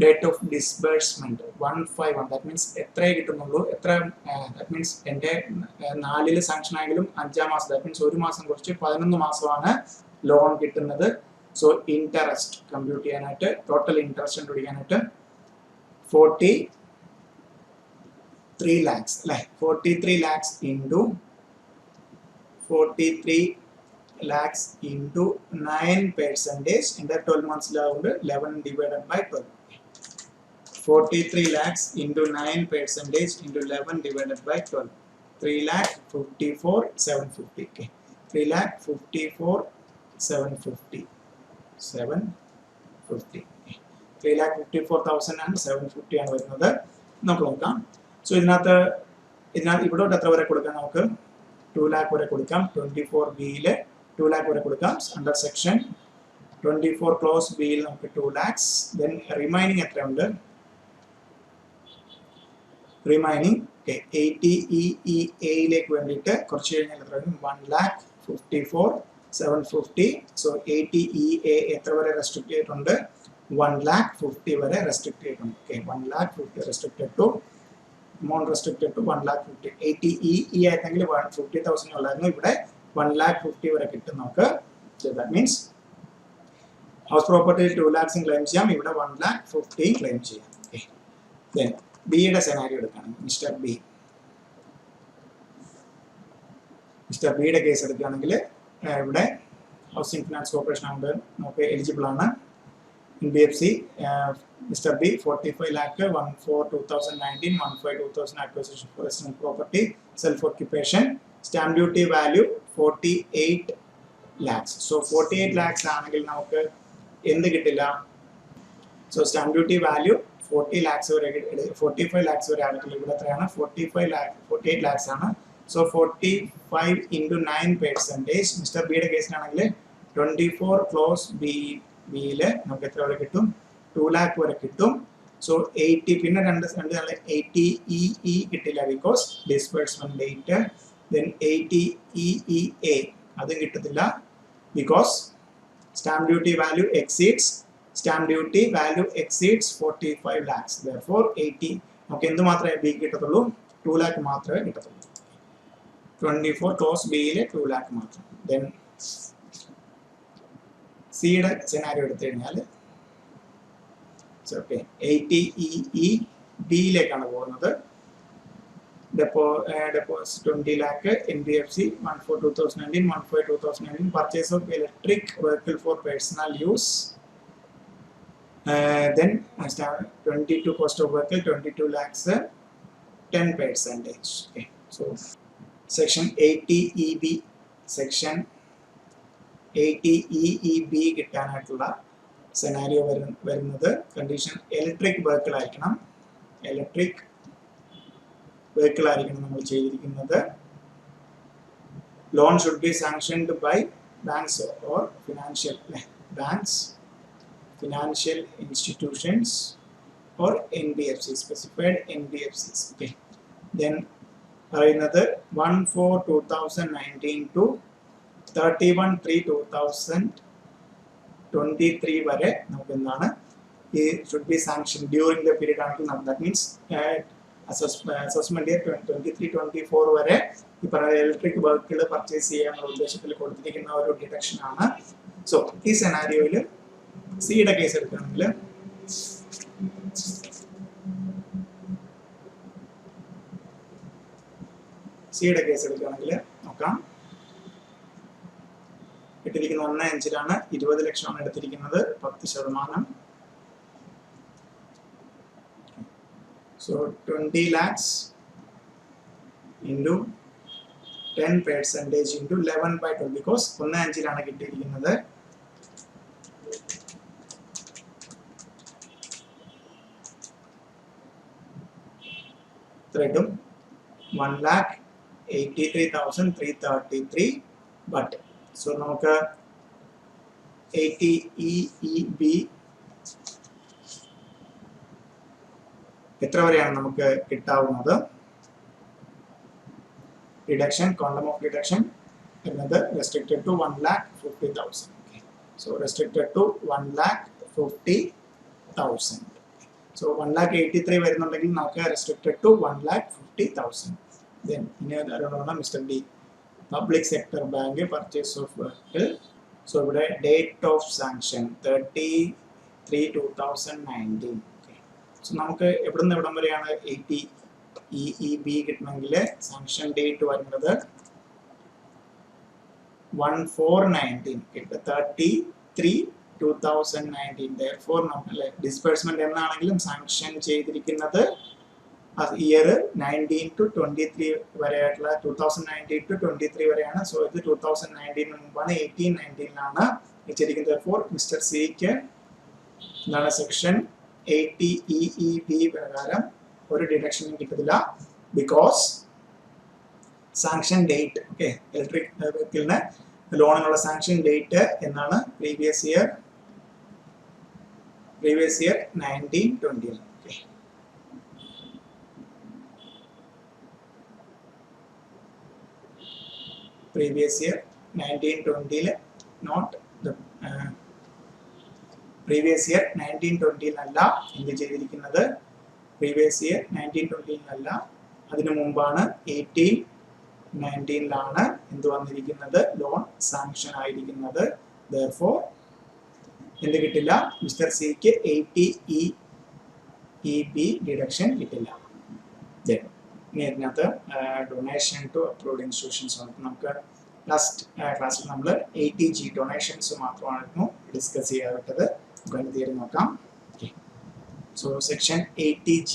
Date of disbursement 1/5. That means എത്ര കിട്ടുന്നുള്ളൂ, എത്ര that means എൻ്റെ 4 സാങ്ഷൻ ആയെങ്കിലും 5 മാസം, that means 1 മാസം കുറച്ച് 11 മാസമാണ് ലോൺ കിട്ടുന്നത്. സോ ഇൻട്രസ്റ്റ് കമ്പ്യൂട്ട് ചെയ്യാനായിട്ട്, ടോട്ടൽ ഇൻട്രസ്റ്റ് കണ്ടുപിടിക്കാനായിട്ട് 43 lakhs അല്ലേ, 43 lakhs into 9%. എൻ്റെ 12 monthsലാവുണ്ട് 11 divided by 12. 43 lakhs into 9% into 11 divided by 12. 3,54,750. Okay. 3,54,750. 750. 3,54,750 ആണ് വരുന്നത്. നമുക്ക് നോക്കാം. സോ ഇതിനകത്ത് ഇവിടോട്ട് എത്ര വരെ കൊടുക്കാം? നമുക്ക് 2 lakh വരെ കൊടുക്കാം. 24B 2 lakh വരെ കൊടുക്കാം. അണ്ടർ സെക്ഷൻ 24 ക്ലോസ് ബിയിൽ നമുക്ക് 2 lakhs. ദെൻ റിമൈനിങ് എത്രയുണ്ട്? റിമൈനിങ് 80EEAയിലേക്ക് വേണ്ടിയിട്ട് കുറച്ച് കഴിഞ്ഞാൽ എത്ര വരും? 1,54,750. സോ 80EA എത്ര വരെ റെസ്ട്രിക്ട് ചെയ്തിട്ടുണ്ട്? 1,50,000 വരെ റെസ്ട്രിക്ട് ചെയ്തിട്ടുണ്ട്. Okay, 1,50,000 restricted to amount restricted to 1,50,000. 80EE ആയിരുന്നെങ്കിൽ 50,000 ഉള്ളായിരുന്നു, ഇവിടെ 1,50,000 വരെ കിട്ടും നമുക്ക്. So that means house property 2 lakhs claim ചെയ്യാം, ഇവിടെ 1,50,000 ക്ലെയിം ചെയ്യാം. ഓക്കെ, ദെൻ ബിയുടെ സെനാരിയോ എടുക്കുകയാണ്. മിസ്റ്റർ ബിയുടെ കേസ് എടുക്കുകയാണെങ്കിൽ ഇവിടെ ഹൗസിംഗ് ഫിനാൻസ് കോർപ്പറേഷൻ ആകുമ്പോൾ നമുക്ക് എലിജിബിൾ ആണ്. NBFC, Mr. B 45 lakh 1/4/2019, 1/5/2000 acquisition for personal property, self occupation, stamp duty value 48 lakhs. So 48 lakhs ആണെങ്കിൽ നമുക്ക് എന്ത് കിട്ടില്ല? So stamp duty value 40 lakhs വരെ 45 lakhs വരെ ആണെങ്കിൽ ഇവിടെ എത്രയാണ്? 48 lakhs ആണ്. So 45 into 9%. Mr. B യുടെ കേസിലാണെങ്കിൽ 24 ക്ലോസ് ബിയിൽ നമുക്ക് എത്ര വരെ കിട്ടും? 2 lakh വരെ കിട്ടും. സോ 80 പിന്നെ രണ്ട് 80 EE കിട്ടില്ല because disbursement date. Then 80 EEA അതും കിട്ടത്തില്ല because stamp duty value exceeds 45 lakhs. Therefore 80 നമുക്ക് എന്ത് മാത്രമേ ബി കിട്ടത്തുള്ളൂ? 2 lakh മാത്രമേ കിട്ടത്തുള്ളൂ. 24 ക്ലോസ് ബിയിലെ 2 lakh മാത്രം. ദെൻ സിയുടെ സെനാരിയോ എടുത്തു കഴിഞ്ഞാൽ 80 EE ബിയിലേക്കാണ് പോകുന്നത്. Deposit 20 lakh, NBFC 1/4/2019, 1/5/2019, purchase of electric vehicle for personal use. Then 22 cost of vehicle 22 lakhs, 10%. Okay. So section 80 EB, section 80 EEB കിട്ടാനായിട്ടുള്ള സെനാരിയോ വരുന്നത് കണ്ടീഷൻ ഇലക്ട്രിക് വെഹിക്കിൾ ആയിരിക്കണം. ഇലക്ട്രിക് വെഹിക്കിൾ ആയിരിക്കണം നമ്മൾ ചെയ്തിരിക്കുന്നത്. Loan should be sanctioned by banks or financial institutions or NBFC, specified NBFCs. Okay. Then another 1/4/2019 to 31/3/2023 വരെ നമുക്ക് എന്താണ് ഈ should be sanctioned during the period ആണെങ്കിൽ that means assessment year 23-24 വരെ ഈ പറഞ്ഞ ഇലക്ട്രിക് വെഹിക്കിൾ പർച്ചേസ് ചെയ്യാനുള്ള ഉദ്ദേശത്തിൽ കൊടുത്തിരിക്കുന്ന ഒരു ഡിഡക്ഷൻ ആണ്. സോ ഈ സെനാരിയോയിൽ സിയുടെ കേസ് എടുക്കുകയാണെങ്കിൽ നോക്കാം. ഇട്ടിരിക്കുന്ന 1/5 20 ലക്ഷമാണ് എടുത്തിരിക്കുന്നത്, 10%. So 20 lakhs into 10% into 11/12 because 1/5 കിട്ടിയിരിക്കുന്നത്. ഇത്രയും 1,83,333. ബട്ട് സോ നമുക്ക് 80 EEB എത്ര വരെയാണ് നമുക്ക് കിട്ടാവുന്നത്? ഡിഡക്ഷൻ, ക്വാണ്ടം ഓഫ് ഡിഡക്ഷൻ എന്നത് restricted to 1,50,000. So restricted to 1,50,000. So 1,83,000 വരുന്നുണ്ടെങ്കിൽ നമുക്ക് റെസ്ട്രിക്റ്റഡ് ടു 1,50,000. ദെൻ ഇനി ആരാണ്? Mister D, public sector bank purchase of vehicle. So ഇവിടെ ഡേറ്റ് ഓഫ് സാങ്ഷൻ 30/3/2019. സോ നമുക്ക് എവിടെ നിന്ന് എവിടം വരെയാണ് 80 EEB കിട്ടണമെങ്കിൽ സാങ്ഷൻ ഡേറ്റ് വരുന്നത് 1/4/19 30/3/2019. Therefore നമ്മൾ ഡിസ്ബേഴ്സ്മെന്റ് എന്നാണെങ്കിലും സാങ്ഷൻ ചെയ്തിരിക്കുന്നത് ഇയർ 19 to 23 വരെയായിട്ടുള്ള 2019 to 23 വരെയാണ്. സോ ഇത് 2019 മുമ്പാണ്, 18-19 വെച്ചിരിക്കുന്നത്. Therefore മിസ്റ്റർ സിക്ക് എന്താണ് സെക്ഷൻ 80 EEB പ്രകാരം ഒരു ഡിഡക്ഷനും കിട്ടത്തില്ല ബിക്കോസ് സാങ്ഷൻ ഡേറ്റ് ഇലക്ട്രിക് വെഹിക്കിളിന് ലോണിനുള്ള സാങ്ഷൻ ഡേറ്റ് എന്നാണ് previous year 19-20. Previous year 19-20 not the previous year 19-20 അല്ല എന്ത് ചെയ്തിരിക്കുന്നത്? പ്രീവിയസ് ഇയർ 19-20 അല്ല, അതിനു മുമ്പാണ് 18-19 എന്ത് വന്നിരിക്കുന്നത്? ലോൺ സാങ്ഷൻ ആയിരിക്കുന്നത്. Therefore എന്ത് കിട്ടില്ല? മിസ്റ്റർ സിക്ക് 80 EEB ഡിഡക്ഷൻ കിട്ടില്ല. ഇനി അതിനകത്ത് ഡൊണേഷൻ ടു അപ്രൂവ്ഡ് ഇൻസ്റ്റിറ്റ്യൂഷൻസ് നമുക്ക് ലാസ്റ്റ് ക്ലാസ്സിൽ നമ്മൾ ATG ഡൊണേഷൻസ് മാത്രമായിരുന്നു ഡിസ്കസ് ചെയ്യാറുള്ളത്. അതിൻ്റെ തിയറി നോക്കാം. Okay, so section 80G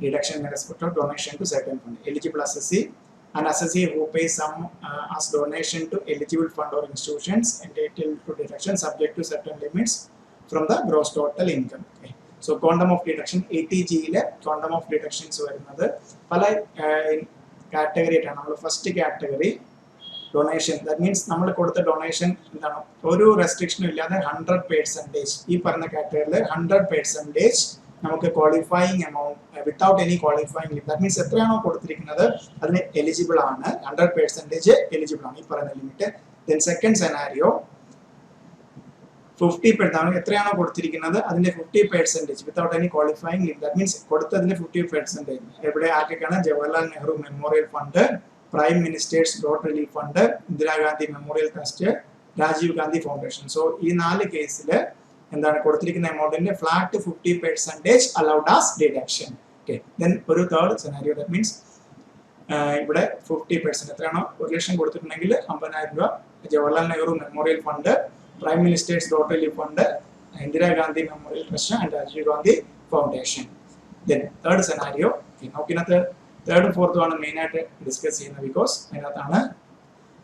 deduction in respect of donation to certain fund. Eligible assessee, an assessee who pays some as donation to eligible fund or institutions entitled to deduction subject to certain limits from the gross total income. Okay. So quantum of deduction 80G quantum of deductions വരുന്നത് പല category ആയിട്ടാണ്. നമ്മൾ first category donation, that means നമ്മൾ കൊടുത്ത donation എന്താണ്, ഒരു റെസ്ട്രിക്ഷനും ഇല്ലാതെ 100%, ഈ പറഞ്ഞ കാറ്റഗറിയിൽ 100% നമുക്ക് qualifying amount without any qualifying limit, that means എത്രയാണോ കൊടുത്തിരിക്കുന്നത് അതിന് എലിജിബിൾ ആണ്, 100% എലിജിബിൾ ആണ് ഈ പറയുന്ന ലിമിറ്റ്. ദെൻ സെക്കൻഡ് സെനാരിയോ 50%, എത്രയാണോ കൊടുത്തിരിക്കുന്നത് അതിന്റെ 50% without any qualifying limit, that means കൊടുത്തതിന്റെ 50%. എവിടെ ആർക്കൊക്കെയാണ്? Jawaharlal Nehru memorial fund, prime ministers dot relief fund, Indira Gandhi memorial trust, Rajiv Gandhi foundation. So ഈ 4 കേസിൽ എന്താണ് കൊടുത്തിരിക്കുന്ന എമൗണ്ടിന്റെ flat 50% allowed as deduction. Okay, then ഒരു തേർഡ് സെനാരിയോ, ദാറ്റ് മീൻസ് ഇവിടെ 50% എത്രയാണോ 1 ലക്ഷം കൊടുത്തിട്ടുണ്ടെങ്കിൽ 50,000 രൂപ Jawaharlal Nehru memorial fund, prime ministers dot relief fund, Indira Gandhi memorial trust and Rajiv Gandhi foundation. Then third scenario, നോക്കിനകത്ത് തേർഡും ഫോർത്തും ആണ് മെയിൻ ആയിട്ട് ഡിസ്കസ് ചെയ്യുന്നത്, ബിക്കോസ് അതിനകത്താണ്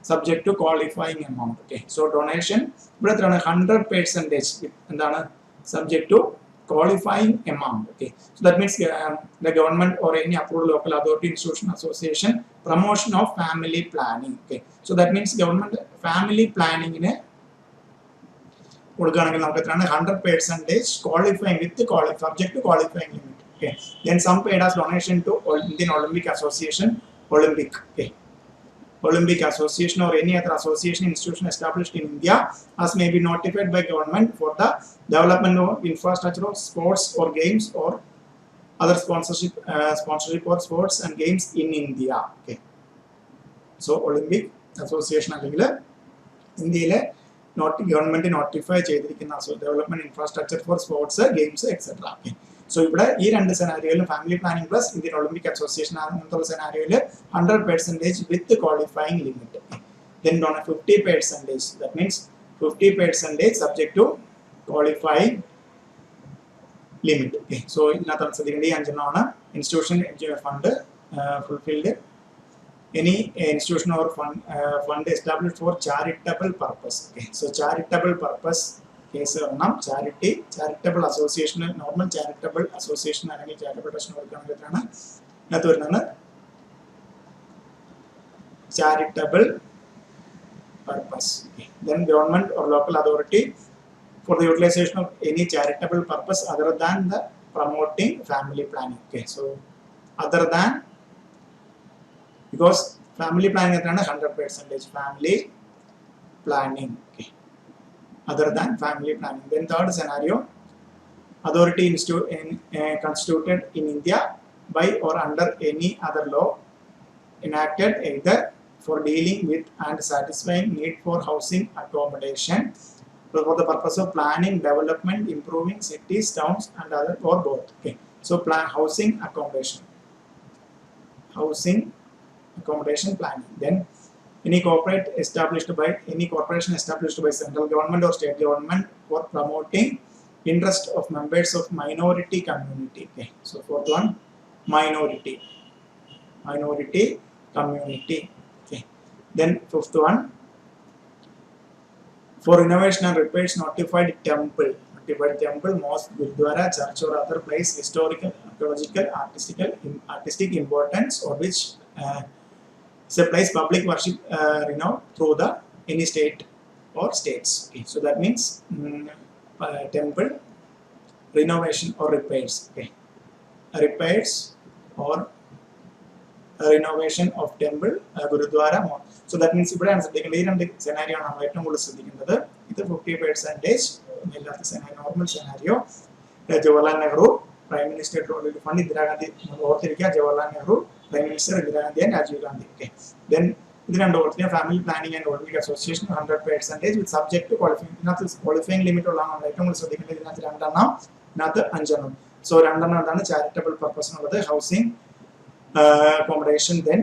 subject to qualifying amount. Okay, so donation ഇവിടെ എത്രയാണ്? 100% എന്താണ് subject to qualifying amount. Okay, so that means the government or any approved local authority, institution, association, promotion of family planning. Okay, so that means government family planning in a കൊടുക്കുകയാണെങ്കിൽ നമുക്ക് എത്രയാണ്? 100% qualifying with subject to qualifying limit. Okay, then some paid as donation to Indian Olympic Association, Olympic. Okay, Olympic Association or any other association institution established in India as may be notified by government for the development of infrastructure of sports or games or other sponsorship for sports and games in India. Okay, so Olympic Association അല്ലെങ്കിൽ ഇന്ത്യയിലെ government notify ചെയ്തിരിക്കുന്ന development infrastructure for sports, games etcetera. Okay, so ഇവിടെ ഈ 2 സെനാരിയോയിലും family planning plus Indian Olympic association അങ്ങനത്തെ സെനാരിയോയിൽ 100% with qualifying limit. Then 50%, that means 50% subject to qualifying limit. Okay, so ഇതിനകത്ത് ശ്രദ്ധിക്കേണ്ട ഈ 5 institution fund fulfilled any institution or fund established for charitable purpose. Okay, so charitable purpose case പറഞ്ഞാൽ charitable association, normal charitable association അല്ലെങ്കിൽ charitable trust കൊടുക്കുകയാണെങ്കിൽ എത്രയാണ് ഇതിനകത്ത് വരുന്നത്? charitable purpose. Okay, then government or local authority for the utilization of any charitable purpose other than the promoting family planning. Okay, so other than, because family planning is 100% family planning. Okay, other than family planning. Then third scenario, authority constituted in India by or under any other law enacted either for dealing with and satisfying need for housing accommodation for the purpose of planning, development, improving cities, towns and other, or both. Okay, so plan housing accommodation planning. Then any corporation established by central government or state government for promoting interest of members of minority community. Okay, so fourth one, minority community. Okay, then fifth one, for renovation and repairs notified temple, mosque, gurdwara, church or other place historical, archaeological, artistic importance or which is a place public worship renowned through the any state or states. Okay, so that means temple renovation or repairs. Okay, repairs or renovation of temple, gurudwara. So that means ഇവിടെ ശ്രദ്ധിക്കേണ്ട ഈ 2 scenario ആണ് നമ്മൾ ഏറ്റവും കൂടുതൽ ശ്രദ്ധിക്കേണ്ടത്. ഇത് 50% ഇല്ലാത്ത സെനാരിയോ, normal scenario Jawaharlal Nehru prime minister fund, Indira Gandhi ഓർത്തിരിക്കുക, Jawaharlal Nehru prime minister, Indira Gandhi and Rajiv Gandhi. Okay, then ഇത് 2 ഓർത്തിരിക്കുക, family planning and Olympic association 100% with subject to qualifying. ഇതിനകത്ത് ക്വാളിഫയിങ് ലിമിറ്റ് ഉള്ളതാണ് നമ്മൾ ഏറ്റവും കൂടുതൽ ശ്രദ്ധിക്കേണ്ടത്. ഇതിനകത്ത് 2 എണ്ണം, ഇതിനകത്ത് 5 എണ്ണം. സോ 2 എണ്ണം എന്താണ്? ചാരിറ്റബിൾ പർപ്പസ് എന്നുള്ളത് housing accommodation, then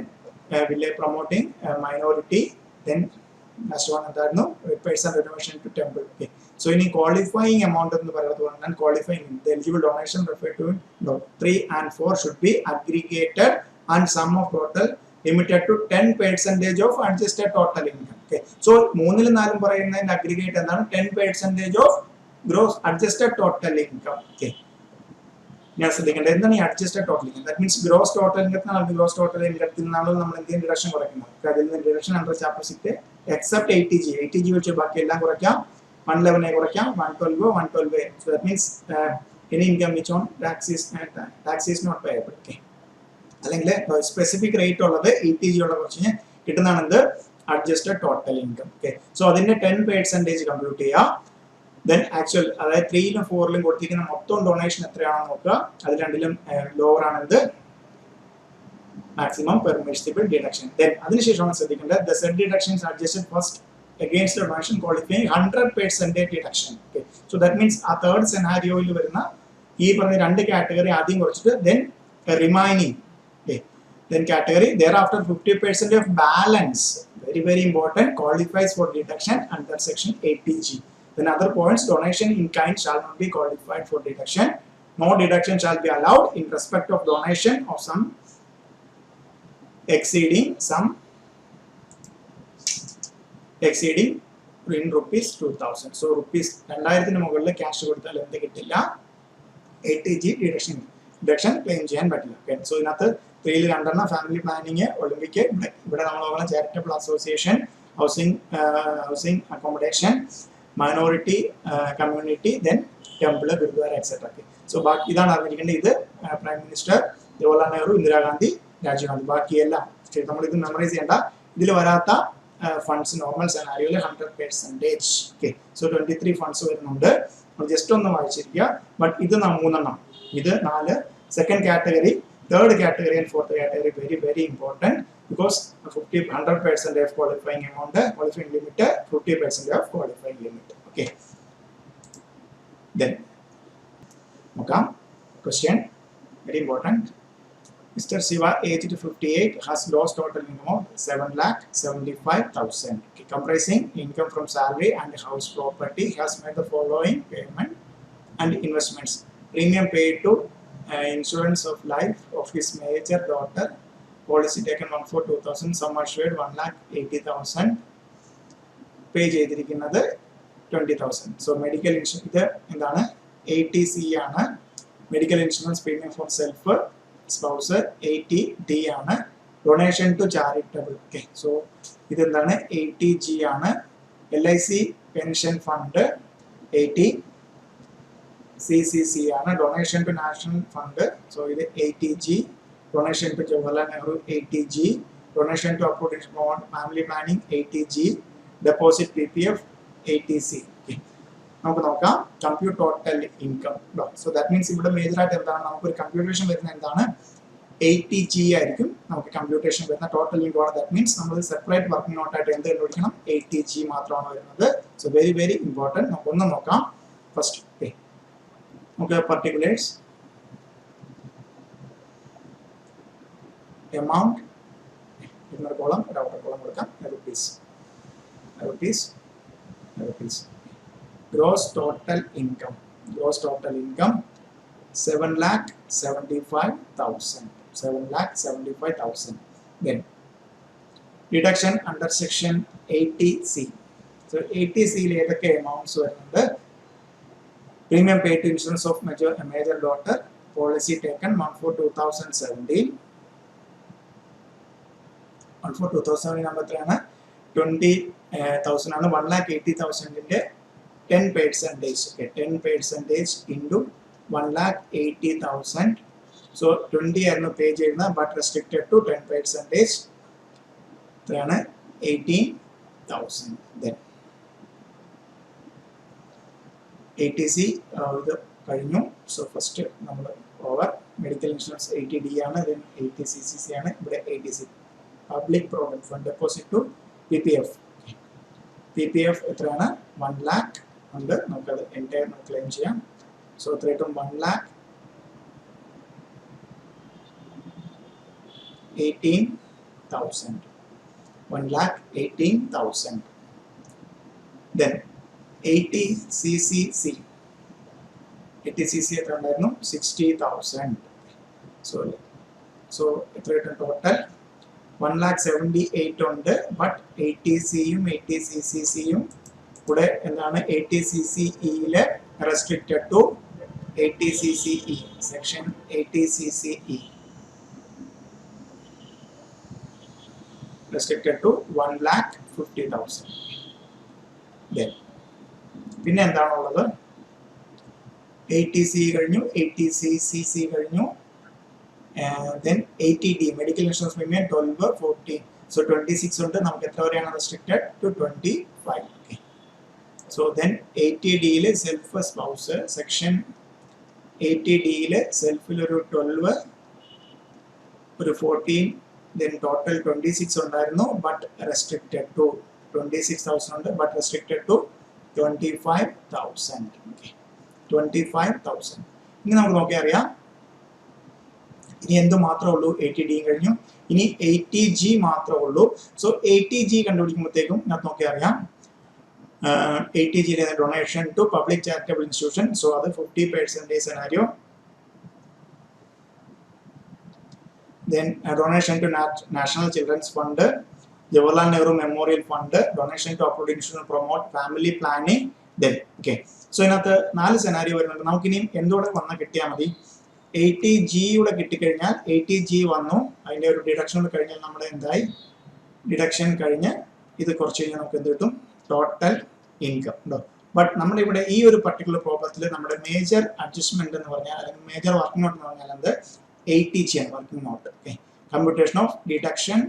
village promoting minority, then last one എന്തായിരുന്നു? person donation to temple. Okay. So in qualifying amount of the non-qualifying, the eligible donation referred to 3 and 4 should be aggregated and sum of total limited to 10% of adjusted total income. Okay. So 3 4 പറയുന്നതിന്റെ aggregate എന്താണ് 10% of gross adjusted total income. Okay. ഞാൻ ശ്രദ്ധിക്കേണ്ടത് എന്താണ് ഈ adjusted total income? That means gross total ഇൻകത്തിനാണ് gross total ഇൻകത്തിൽ നിന്നാണ് നമ്മൾ എന്തെങ്കിലും ഡിഡക്ഷൻ കുറയ്ക്കുന്നത്. അതിൽ നിന്ന് deduction under chapter 6 except 80G വെച്ച് ബാക്കി എല്ലാം കുറയ്ക്കാം. 111 കുറയ്ക്കാം, 112, 112. So that means any income which on tax is not payable. Okay. അല്ലെങ്കിൽ സ്പെസിഫിക് റേറ്റ് ഉള്ളത് 80G ഉള്ള കുറച്ച് കിട്ടുന്നതാണ് എന്ത് adjusted total income. Okay. So അതിന്റെ 10% കമ്പ്യൂട്ട് ചെയ്യുക. Then actual അതായത് 3ലും 4ലും കൊടുത്തിരിക്കുന്ന മൊത്തം ഡൊണേഷൻ എത്രയാണെന്ന് നോക്കുക. അത് രണ്ടിലും lower ആണെന്ത് maximum permissible deduction. Then അതിനുശേഷമാണ് ശ്രദ്ധിക്കേണ്ടത് the said deductions are adjusted first against the donation qualifying 100% deduction. Okay. So that means ആ third scenarioയിൽ വരുന്ന ഈ പറഞ്ഞ രണ്ട് കാറ്റഗറി ആദ്യം കുറച്ചിട്ട് then remaining. Okay. Then category thereafter 50% of balance, very very important, qualifies for deduction under section 80G. Then other points, donation in kind shall not be qualified for deduction. No deduction shall be allowed in respect of donation of some exceeding in rupees 2000. So rupees 2000 മുകളിൽ cash കൊടുത്താൽ എന്ത് കിട്ടില്ല? 80G deduction claim ചെയ്യാൻ പറ്റില്ല. Okay. So ഇതിനകത്ത് 3ൽ രണ്ടെണ്ണം family planning, Olympic, ഇവിടെ നമ്മൾ നോക്കുന്ന charitable association, housing accommodation, minority community, then temple, gurudwara, etc. So ബാക്കി ഇതാണ് അറിഞ്ഞിരിക്കേണ്ടത്. ഇത് പ്രൈം മിനിസ്റ്റർ ജവഹർലാൽ നെഹ്റു, ഇന്ദിരാഗാന്ധി, രാജീവ് ഗാന്ധി. ബാക്കിയെല്ലാം നമ്മൾ ഇത് മെമ്മറൈസ് ചെയ്യേണ്ട. ഇതിൽ വരാത്ത ഫണ്ട്സ് നോർമൽ സെനാരിയോയിൽ 100%. ഓക്കെ. സോ 23 ഫണ്ട്സ് വരുന്നുണ്ട്. ജസ്റ്റ് ഒന്ന് വായിച്ചിരിക്കുക. ബട്ട് ഇത് 3 ഇത് 4. Second category, third category and fourth category very very important. Because 100% of qualifying amount, qualifying limit, 50% of qualifying limit. Okay. Then, okay. Question, very important. Mr. Siva, aged 58, has lost total income of 7,75,000. Okay. Comprising income from salary and house property. He has made the following payment and investments. Premium paid to insurance of life of his major daughter. Policy taken 1 for 2000, sum assured 1,80,000, pay ചെയ്തിരിക്കുന്നത് 20,000. So medical insurance ഇത് എന്താണ്? 80C ആണ്. Medical insurance premium for self spouse 80D ആണ്. Donation to charitable. Okay. So ഇത് എന്താണ്? 80G ആണ്. LIC pension fund 80CCC ആണ്. Donation to national fund. So ഇത് 80G. Donation to Jawaharlal Nehru 80G, donation to Appropriation Bond, family planning 80G, deposit PPF 80C. Okay. നമുക്ക് നോക്കാം compute total income. So that means ഇവിടെ major ആയിട്ട് എന്താണ് നമുക്കൊരു computation വരുന്ന എന്താണ് 80G ആയിരിക്കും നമുക്ക് കമ്പ്യൂട്ടേഷൻ വരുന്ന ടോട്ടൽ ഇൻകം ആണ്. ദാറ്റ് മീൻസ് നമ്മൾ സെപ്പറേറ്റ് വർക്കിംഗ് നോട്ടായിട്ട് എന്ത് കണ്ടുപിടിക്കണം? 80G മാത്രമാണ് വരുന്നത്. So very very important. നമുക്കൊന്ന് നോക്കാം. ഫസ്റ്റ് നമുക്ക് particulars amount in the column, outer column rupees. Gross total income 7,75,000. Then deduction under section 80C. So 80C ഏതൊക്കെ amounts വരുന്നുണ്ട്? Premium paid to insurance of major daughter, policy taken 1 for 2017. 1 for 2017 number 20,000 ആണ്. 1,80,000ന്റെ 10%. Okay, 10% into 1,80,000. So 20 ആയിരുന്നു പേ ചെയ്യുന്നത്, but restricted to 10%. എത്രയാണ്? 18,000. Then 80C ഇത് കഴിഞ്ഞു. So first നമ്മൾ over medical insurance 80D ആണ്, ദെൻ 80CCC ആണ്, ഇവിടെ 80C. Public provident fund deposit to PPF. PPF എത്രയാണ്? 1 lakh ഉണ്ട്. നമുക്കത് എൻറ്റയർ ക്ലെയിം ചെയ്യാം. സോ എത്രയായിട്ടും 1,18,000. 1,18,000. then 80cc എത്ര ഉണ്ടായിരുന്നു 60,000. സോ എത്ര കിട്ടും ടോട്ടൽ 1,78,000 ഉണ്ട്. ബട്ട് 80cയും 80cc കൂടെ എന്താണ് 80cce restricted to 80cce section 80cce restricted to 1,50,000. then പിന്നെ എന്താണുള്ളത് 80c കഴിഞ്ഞു 80cc കഴിഞ്ഞു then 80d medical insurance premium 12 14 so 26 ഉണ്ട്. നമുക്ക് എത്ര വരെയാണ് restricted to 25. Okay so then 80d ല് സെൽഫ് സ്പൗസ് സെക്ഷൻ 80d ല് സെൽഫിൽ ഒരു 12 ഒരു 14 then total 26 ഉണ്ടായിരുന്നു ബട്ട് റെസ്ട്രിക്റ്റഡ് ടു 26,000 ഉണ്ട് ബട്ട് റെസ്ട്രിക്റ്റഡ് ടു 25,000. ഓക്കെ 25,000 ഇനി നമുക്ക് നോക്കിയാൽ അറിയാം ഇനി എന്ത് മാത്രമേ ഉള്ളൂ 80d കഴിഞ്ഞു ഇനി 80g മാത്രമേ ഉള്ളൂ. സോ 80g കണ്ടുപിടിക്കുമ്പോഴത്തേക്കും ഞാൻ നോക്കിയാൽ അറിയാം 80g donation to public charitable institution. So അത് 50% scenario. then donation to National Children's Fund, Jawaharlal Nehru Memorial Fund, donation to Upload Institution to promote family planning. then okay so ഇതിനകത്ത് 4 scenario വരുന്നുണ്ട്. നമുക്കിനി എന്തോടെ വന്നാൽ കിട്ടിയാൽ മതി 80g യുടെ കിട്ടിക്കഴിഞ്ഞാൽ 80g വന്നു അതിൻ്റെ ഒരു ഡിഡക്ഷൻ കഴിഞ്ഞാൽ നമ്മുടെ എന്തായി ഡിഡക്ഷൻ കഴിഞ്ഞ് ഇത് കുറച്ച് കഴിഞ്ഞാൽ നമുക്ക് എന്ത് കിട്ടും ടോട്ടൽ ഇൻകം ഉണ്ടോ. ബട്ട് നമ്മുടെ ഇവിടെ ഈ ഒരു പർട്ടിക്കുലർ പ്രോബ്ലത്തിൽ നമ്മുടെ മേജർ അഡ്ജസ്റ്റ്മെന്റ് എന്ന് പറഞ്ഞാൽ അല്ലെങ്കിൽ മേജർ വർക്കിംഗ് നോട്ട് എന്ന് പറഞ്ഞാൽ എന്ത് 80g ആണ് working not. Okay computation of deduction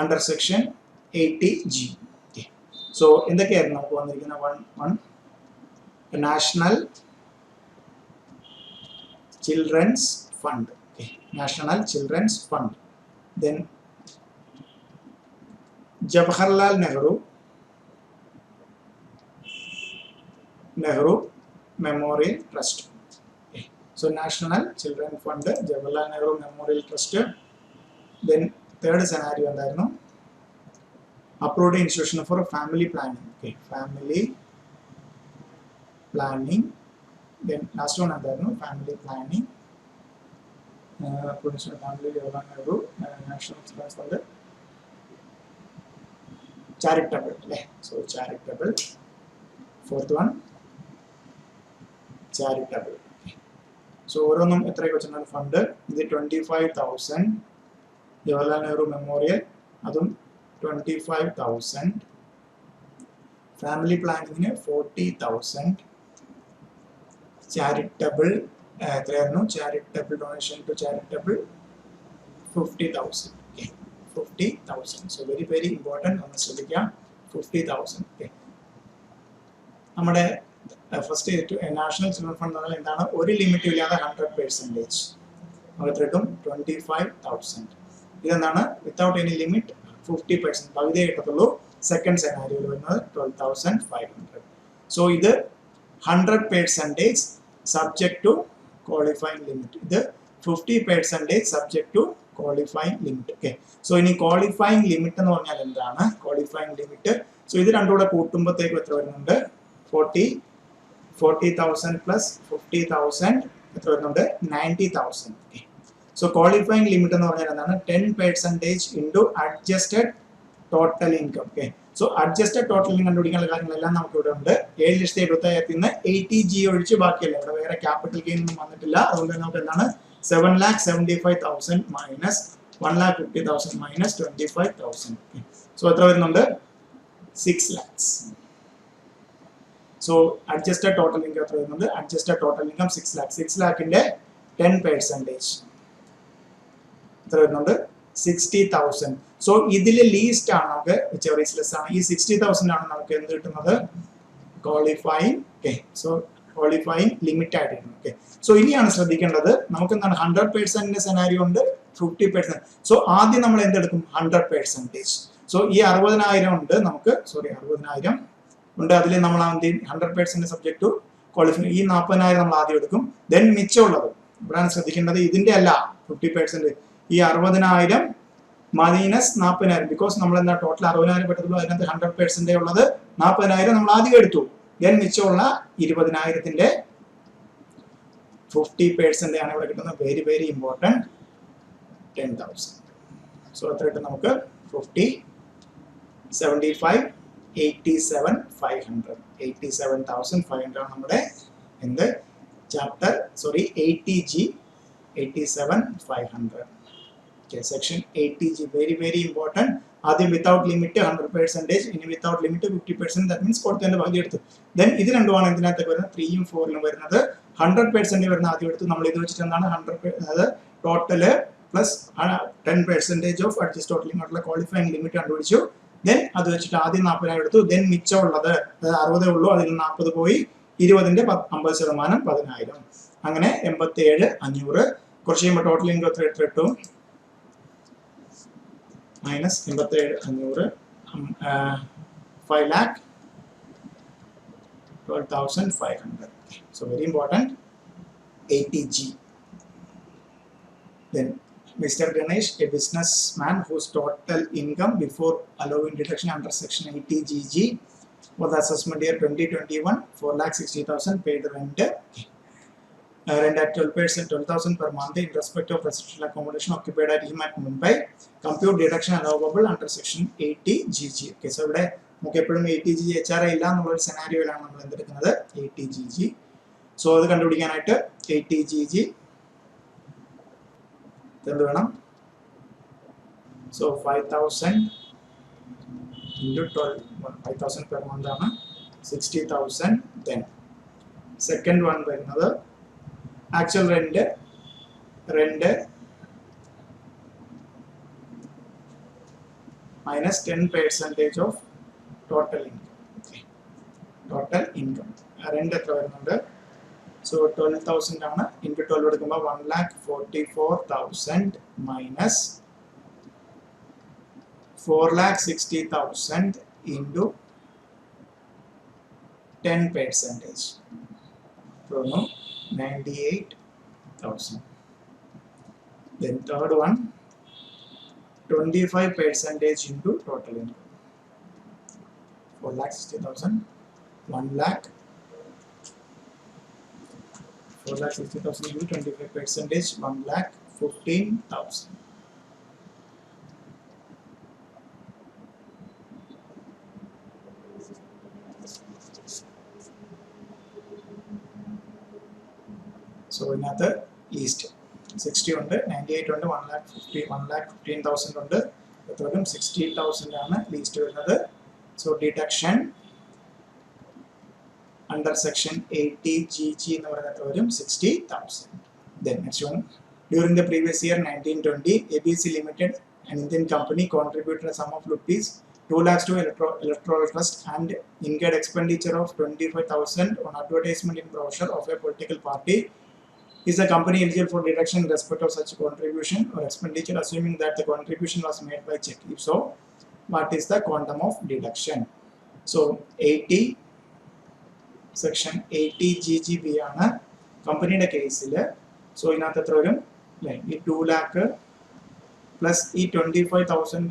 under section 80g. Okay so എന്തൊക്കെയായിരുന്നു നമുക്ക് വന്നിരിക്കുന്ന one national children's fund. Okay national children's fund. then Jawaharlal Nehru Memorial Trust. Okay. So National Children Fund, Jawaharlal Nehru Memorial Trust. Then third scenario എന്തായിരുന്നു Upload Institution for Family Planning. Okay, Family Planning. Then last one എന്തായിരുന്നു Family Planning. Upload Institution for Family, Jawaharlal Nehru National Children's Fund. Charitable. So charitable. Fourth one charitable. So ഓരോന്നും എത്രയൊക്കെ വെച്ചാൽ fund ഇത് 25,000 Jawaharlal Nehru memorial അതും 25,000 family പ്ലാനിങ്ങിന് 40,000 charitable എത്രയായിരുന്നു charitable donation to charitable 50,000. Okay 50,000. So very very important ഒന്ന് ശ്രദ്ധിക്കാം 50,000. Okay നമ്മുടെ ഫസ്റ്റ് നാഷണൽ ചിൽഡ്രൻ ഫണ്ട് എന്ന് പറഞ്ഞാൽ എന്താണ് ഒരു ലിമിറ്റും ഇല്ലാതെ 100% നമുക്ക് കിട്ടും 25,000. ഇതെന്താണ് വിത്തൗട്ട് എനി ലിമിറ്റ് 50% പകുതിയെ കിട്ടത്തുള്ളൂ. സെക്കൻഡ് സെനാരിയോയിൽ വരുന്നത് 12,500. സോ ഇത് 100% സബ്ജക്ട് ടു ക്വാളിഫൈങ് ലിമിറ്റ്. ഇത് 50% subject to qualifying limit. Okay so ഇനി ക്വാളിഫൈങ് ലിമിറ്റ് എന്ന് പറഞ്ഞാൽ എന്താണ് ക്വാളിഫൈങ് ലിമിറ്റ്. സോ ഇത് രണ്ടും കൂടെ കൂട്ടുമ്പോഴത്തേക്കും എത്ര വരുന്നുണ്ട് 40,000 പ്ലസ് 50,000 എത്ര വരുന്നുണ്ട് 90,000. ഓക്കെ സോ ക്വാളിഫൈങ് ലിമിറ്റ് എന്ന് പറഞ്ഞാൽ എന്താണ് 10% into adjusted total income. Okay so adjusted total income കണ്ടുപിടിക്കാനുള്ള കാര്യങ്ങളെല്ലാം നമുക്ക് ഇവിടെ ഉണ്ട്. 7,75,000 നിന്ന് 80g ഒഴിച്ച് ബാക്കിയല്ല ഇവിടെ വേറെ ക്യാപിറ്റൽ ഗെയിൻ ഒന്നും വന്നിട്ടില്ല. അതുകൊണ്ട് നമുക്ക് എന്താണ് 7,75,000 മൈനസ് 1,50,000 മൈനസ് 25,000. സോ എത്ര വരുന്നുണ്ട് 6 lakhs. So adjusted total income എത്ര വരുന്നുണ്ട് അഡ്ജസ്റ്റഡ് ടോട്ടൽ ഇൻകം 6 lakhs. 6 lakhന്റെ 10% എത്ര വരുന്നുണ്ട് 60,000. സോ ഇതിൽ ലീസ്റ്റ് ആണ് നമുക്ക് ചെറിയ ലെസ് ആണ്. ഈ 60,000 ആണ് നമുക്ക് എന്ത് കിട്ടുന്നത് qualifying. Okay so qualifying limit ആയിട്ട് കിട്ടും. ഓക്കെ സോ ഇനിയാണ് ശ്രദ്ധിക്കേണ്ടത് നമുക്ക് എന്താണ് 100% സെനാരിയോ ഉണ്ട് 50%. സോ ആദ്യം നമ്മൾ എന്തെടുക്കും 100%. സോ ഈ 60,000 ഉണ്ട് നമുക്ക് 60,000 ഉണ്ട്. അതിൽ നമ്മൾ 100% സബ്ജക്ട് ടു ക്വാളിഫൈ ഈ 40,000 നമ്മൾ ആദ്യം എടുക്കും. ദെൻ മിച്ചമുള്ളത് ഇവിടെയാണ് ശ്രദ്ധിക്കേണ്ടത് ഇതിന്റെ അല്ല 50%. ഈ 60,000 മൈനസ് 40,000 ബിക്കോസ് നമ്മൾ എന്താ ടോട്ടൽ 60,000 പെട്ടതുള്ളൂ, അതിനകത്ത് 100% ഉള്ളത് 40,000 നമ്മൾ ആദ്യം എടുത്തു. ദെൻ മിച്ചമുള്ള 20,000ന്റെ 50% ആണ് ഇവിടെ കിട്ടുന്നത്. Very very important, 10,000. സോ എത്ര കിട്ടും നമുക്ക്? 50, 75, 87,500. 87,500 ആണ് നമ്മുടെ എന്ത് chapter 80G 87,500. Section 80G very very important. ആദ്യം വിത്തൗട്ട് ലിമിറ്റ് 100%, ഇനി വിത്തൗട്ട് ലിമിറ്റ് 50%. ദാറ്റ് മീൻസ് കൊടുത്തതിന്റെ പകുതി എടുത്തു. ദെൻ ഇത് രണ്ടുമാണ് ഇതിനകത്ത് വരുന്നത് 3 ഉം 4 ഉം വരുന്നത്. 100% വരുന്ന ആദ്യം എടുത്തു. നമ്മൾ ഇത് വെച്ചിട്ട് എന്താണ് 100, അതായത് total plus 10% of adjust total ഇങ്ങോട്ടുള്ള ക്വാളിഫൈങ് ലിമിറ്റ് കണ്ടുപിടിച്ചു. ദെൻ അത് വെച്ചിട്ട് ആദ്യം 40,000 എടുത്തു. ദെൻ മിച്ചമുള്ളത് 60 ഉള്ളൂ, അതിൽ 40 പോയി. 20ന്റെ 50% 10,000. അങ്ങനെ 87,500. കുറച്ച് കഴിയുമ്പോൾ ടോട്ടൽ ഇൻകം എത്ര കിട്ടും? Minus 87,500, 5,12,500. So very important, 80G. Then Mr. Ganesh, a businessman whose total income before allowing deduction under section 80GG for the assessment year 2021, 4,60,000 paid rent. Rent at 12%, 12,000 per month in respect of residential accommodation occupied at him at Mumbai. Compute deduction allowable under section 80GG. Okay, so ഇവിടെ നമുക്ക് എപ്പോഴും 80GG HRA ഇല്ല എന്നുള്ളൊരു സെനാരിയോയിലാണ് നമ്മൾ എന്തെടുക്കുന്നത് 80GG. So അത് കണ്ടുപിടിക്കാനായിട്ട് 80GG എന്ത് വേണം? സോ 5,000 into 12, 5,000 per month ആണ്, 60,000. Then second one വരുന്നത് actual rent minus 10% of total income. Okay. Total income. Rent എത്ര വരുന്നുണ്ട്? So 12,000 ആണ്. into 12 എടുക്കുമ്പോൾ 1,44,000 minus 4,60,000 into 10%. So 98,000. Then third one, 25% into total income. 4,60,000, 4,60,000 into 25%, 1,15,000. So ഇതിനകത്ത് least 60 ഉണ്ട്, 98 ഉണ്ട്, 1,15,000 ഉണ്ട്. എത്രയും 60,000 ആണ് ലീസ്റ്റ് വരുന്നത്. So deduction under section 80GG എന്ന് പറയുന്നത് വരും 60,000. Then next one, during the previous year 1920, ABC Limited, an Indian company, contributed a sum of rupees 2 lakhs to electoral trust and incurred expenditure of 25,000 on advertisement in brochure of a political party. Is the company eligible for deduction in respect of such contribution or expenditure, assuming that the contribution was made by check? If so, what is the quantum of deduction? So 80 section 80GGB ആണ് കമ്പനിയുടെ കേസിൽ. So ഇതിനകത്ത് എത്ര വരും? ഈ 2 lakh plus ഈ 25,000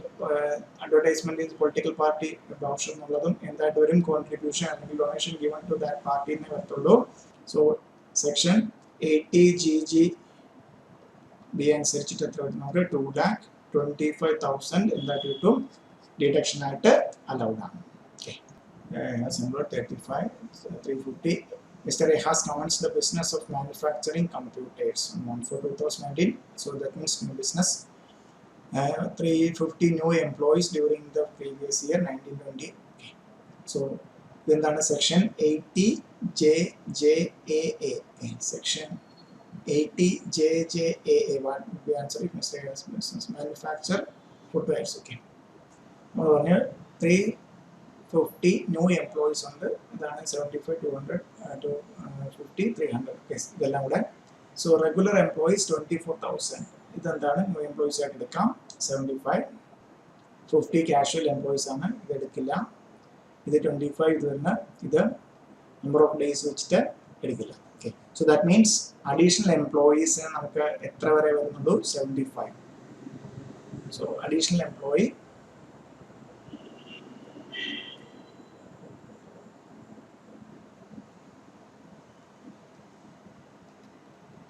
advertisement in political party brochure എന്നുള്ളതും എന്തായിട്ട് വരും? കോൺട്രിബ്യൂഷൻ അല്ലെങ്കിൽ donation given to that party എന്നേ വരത്തുള്ളൂ. സോ സെക്ഷൻ 80GGB അനുസരിച്ചിട്ട് എത്ര വരും? നമുക്ക് 2,25,000 എന്തായിട്ട് കിട്ടും? ഡിഡക്ഷൻ ആയിട്ട് അലൗഡ് ആണ്. Symbol 35, 350. Mr. A has commenced the business of manufacturing computers on 4/2019. So that means new business. 350 new employees during the previous year 1920. Okay. So then that is section 80JJAA. Section 80JJAA. What would be answer if Mr. A has business manufacture footwears? Okay. Now 350 new employees ഉണ്ട്. ഇതാണ് 75, 200, 250, 300. ഇതെല്ലാം കൂടെ. So regular employees 24,000. ഇതെന്താണ്? New employees ആയിട്ട് എടുക്കാം. 75, 50 casual employees ആണ്, ഇത് എടുക്കില്ല. ഇത് 25 ഇത് വരുന്ന, ഇത് നമ്പർ ഓഫ് ഡേയ്സ് വെച്ചിട്ട് എടുക്കില്ല. Okay. So that means additional എംപ്ലോയീസിന് നമുക്ക് എത്ര വരെ വരുന്നുള്ളൂ? 75. So additional employee,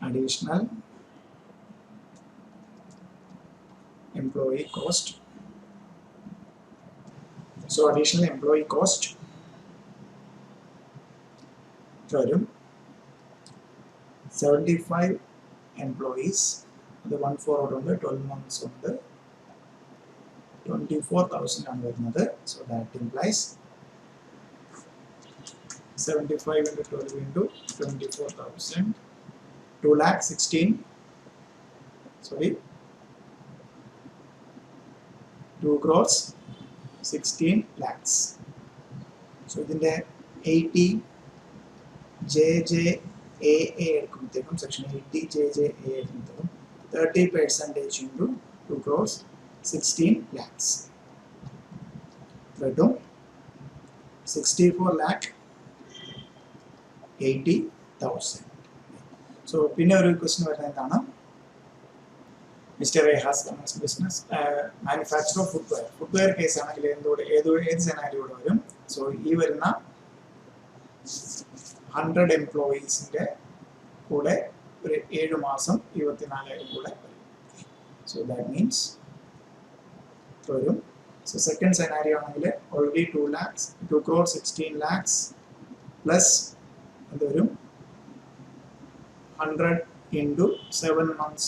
additional employee cost. So additional employee cost വരും 75 employees, അത് 1/4 ഉണ്ട്, 12 months ഉണ്ട്, 24,000 ആണ് വരുന്നത്. So that implies 75 into 12 into 24,000, 2,16, sorry, 2 crores 16 lakhs. So ഇതിൻ്റെ 80 JJAA എടുക്കുമ്പോഴത്തേക്കും section 80 JJAA എടുക്കുമ്പോഴത്തേക്കും 30% into 2 crores 16 lakhs കിട്ടും 64 lakh 80,000. So പിന്നെ ഒരു ക്വസ്റ്റ്യൻ വരുന്നത് എന്താണ്, mister A has comments business manufacture of footwear. Footwear case ആണെങ്കിൽ ഏത് സെനാരിയോടെ വരും. സോ ഈ വരുന്ന 100 എംപ്ലോയീസിൻ്റെ കൂടെ ഒരു 7 മാസം 24,000 കൂടെ വരും. സോ ദാറ്റ് മീൻസ് വരും. സോ സെക്കൻഡ് സെനാരിയോ ആണെങ്കിൽ ഓൾറെഡി 2 crore 16 lakhs പ്ലസ് എന്ത് വരും 100 into 7 months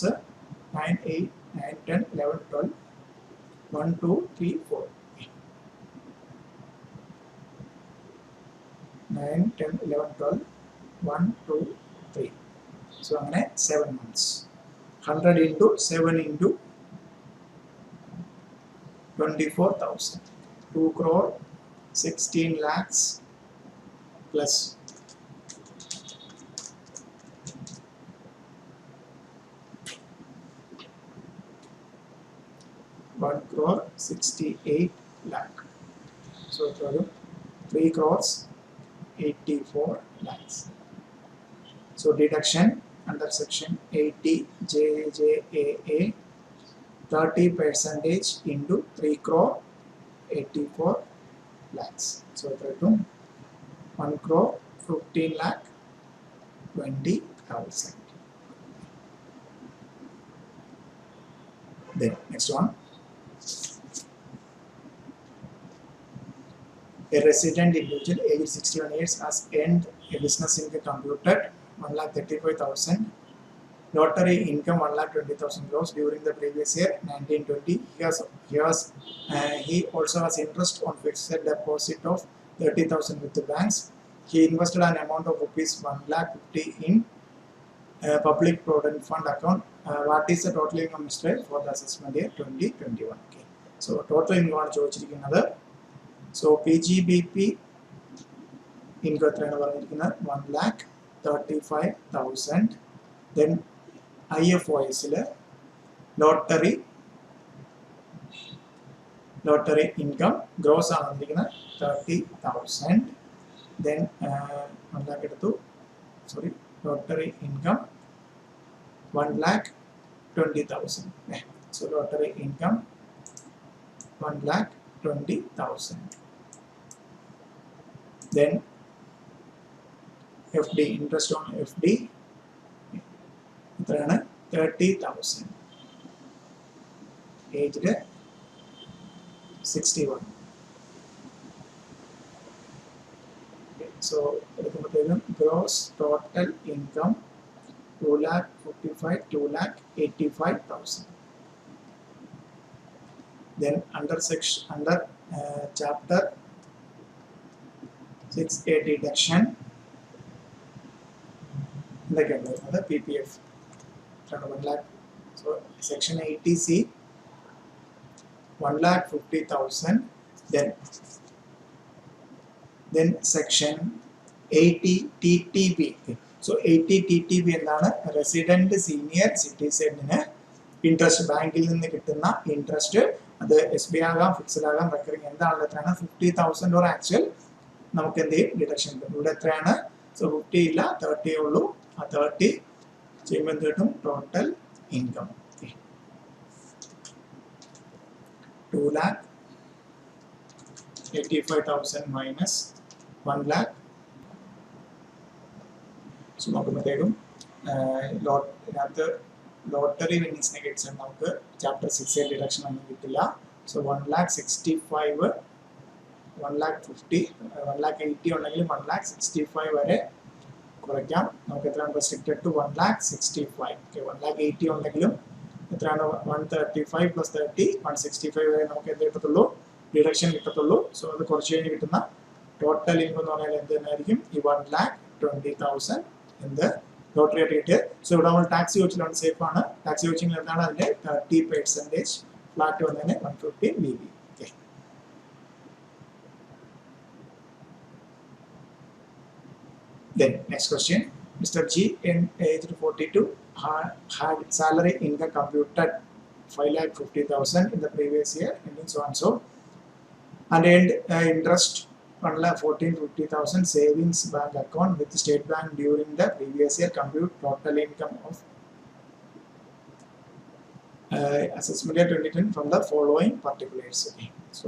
9, 8, 9, 10, 11, 12, 1, 2, 3, 4. 9, 10, 11, 12, 1, 2, 3. So, 7 months. 100 into 7 into 24,000. 2 crore 16 lakhs plus 1 crore 68 lakh. So, 3 crores 84 lakhs. So, deduction under section 80 JJAA 30% into 3 crore 84 lakhs. So, 1 crore 15 lakh 20,000. Then, next one. A resident individual aged 61 years has earned a business income computed 1,35,000, lottery income 1,20,000 gross during the previous year 1920. He also has interest on fixed deposit of 30,000 with the banks. He invested an amount of rupees 1,50,000 in public provident fund account. What is the total income for the assessment year 2021? Okay. So total income ആണ് ചോദിച്ചിരിക്കുന്നത്. So PGBP income എത്രയാണ് പറഞ്ഞിരിക്കുന്നത് 1,35,000. Then IFOSൽ lottery income gross ആണ് പറഞ്ഞിരിക്കുന്നത് 30,000. Then 1 lakh എടുത്തു, sorry, lottery income 1,20,000. So lottery income 1,20,000. Then FD, interest on FD, 30,000. Aged 61. Okay. So gross total income 2,55,000. Then under chapter 6A deduction, the PPF 1 lakh. So section 80C 1,50,000. Then section 80 TTB. So 80 TTB എന്താണ്, resident senior സിറ്റിസണിന് interest ബാങ്കിൽ നിന്ന് കിട്ടുന്ന interest, അത് SBI ആകാം, fixed ആകാം, recurring എന്താണല്ലോ, എത്രയാണ് 50,000 or actual നമുക്ക് എന്ത് ചെയ്യും ഡിഡക്ഷൻ കിട്ടും. ഇവിടെ എത്രയാണ്, സോ 50 ഇല്ല 30 ഉള്ളൂ. ആ 30 ചെയ്യുമ്പോൾ എന്ത് കിട്ടും, total income. 2 lakh 85,000 minus 1 lakh. So നോക്കുമ്പോഴത്തേക്കും ഇതിനകത്ത് ലോട്ടറി വിന്നിങ്സിനെ കിട്ടിയാൽ നമുക്ക് ചാപ്റ്റർ 6 ഡിഡക്ഷൻ ഒന്നും കിട്ടില്ല. സോ 1,65,000 1,50,000 1,80,000 ഉണ്ടെങ്കിൽ 1,65,000 വരെ കുറയ്ക്കാം. നമുക്ക് എത്രയാണ് റെസ്ട്രിക്റ്റഡ് ടു 1,65,000. ഓക്കെ, 1,80,000 ഉണ്ടെങ്കിലും എത്രയാണ് 135 പ്ലസ് 30 165 വരെ നമുക്ക് എന്ത് കിട്ടത്തുള്ളൂ, ഡിഡക്ഷൻ കിട്ടത്തുള്ളൂ. സോ അത് കുറച്ച് കഴിഞ്ഞ് കിട്ടുന്ന ടോട്ടൽ ഇൻകം എന്ന് പറഞ്ഞാൽ എന്ത് തന്നെയായിരിക്കും, ഈ 1,20,000 എന്ത് ലോട്ടറി ആയിട്ട് കിട്ടിയത്. സോ ഇവിടെ നമ്മൾ ടാക്സ് ചോദിച്ചിലാണ്, സേഫ് ആണ്. ടാക്സ് ചോദിച്ചെങ്കിൽ എന്താണ് അതിന്റെ 30% ഫ്ലാറ്റ് വന്നതിന് 150 VB. Okay, then next question. Mr. G in age 42 had salary income computed 5,50,000 in the previous year ending so and so, and earned interest 1,14,50,000 savings bank account with State Bank during the previous year. Compute total income of assessment year 2010 from the following particulars. Okay, so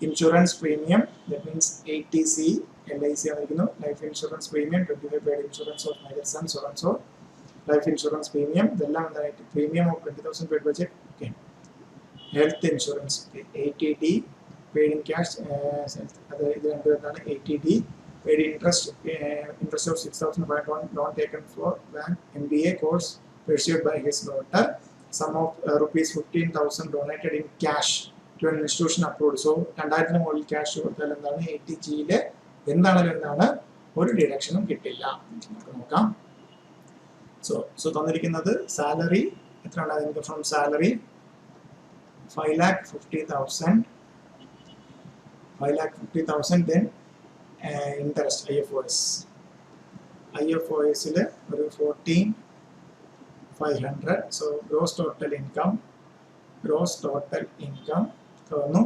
insurance premium, that means 80C LIC ആയിരിക്കുന്നു. Life insurance premium 25 paid insurance of my son so and so. Life insurance premium ഇതെല്ലാം എന്തായിട്ട് premium of 20,000 paid budget. Okay, health insurance 80D paid in cash, അത് ഇത് രണ്ടും എന്താണ് 80D paid interest of 6,500 loan taken for bank MBA course pursued by his daughter. Sum of rupees 15,000 donated in cash to an institution approved. So 2,000 മുകളിൽ cash കൊടുത്താൽ എന്താണ് 80Gയിലെ എന്താണ് ഒരു ഡിഡക്ഷനും കിട്ടില്ല. നമുക്ക് നോക്കാം. സോ തന്നിരിക്കുന്നത് സാലറി എത്രയാണ്, അതിന് from salary 5,50,000 then interest IFOS ഒരു 14,500. so gross total income തോന്നുന്നു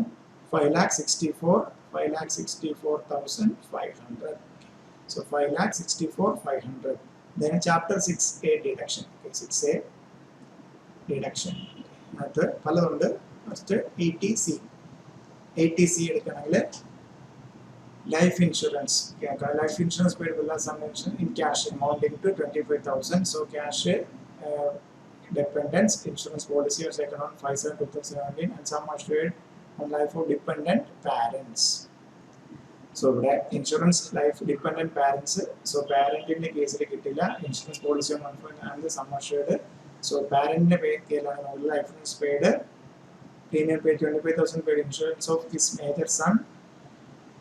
5,64,500. so 5,64,500. then chapter 6A deduction. Okay, 6A deduction അത് പലതുണ്ട്. ഫസ്റ്റ് 80C എടുക്കണമെങ്കിൽ life insurance paid with sum in cash amounting to 25,000. so cash dependents insurance policy was taken on 5/7/2017 and sum assured on life of dependent parents. so ഇവിടെ insurance life dependent parents. So പാരന്റിന്റെ കേസിൽ കിട്ടില്ല, insurance policy and sum assured. So പാരന്റിന്റെ പേരിലാണ് നമ്മൾ life insurance paid premium paid 25,000 paid insurance of his major son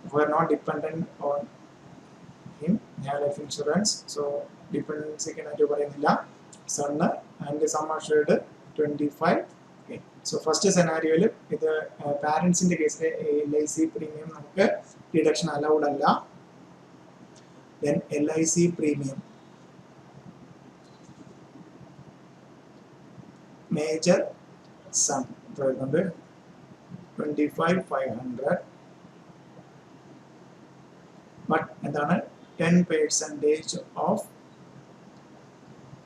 who are not dependent on him. life insurance. so dependency cannot പറയുന്നില്ല son and sum assured 25. okay, so first scenario ഇത് പാരന്റ്സിന്റെ കേസിൽ LIC premium നമുക്ക് deduction allowed അല്ല. then LIC premium major son 25,500. but എന്താണ് 10% of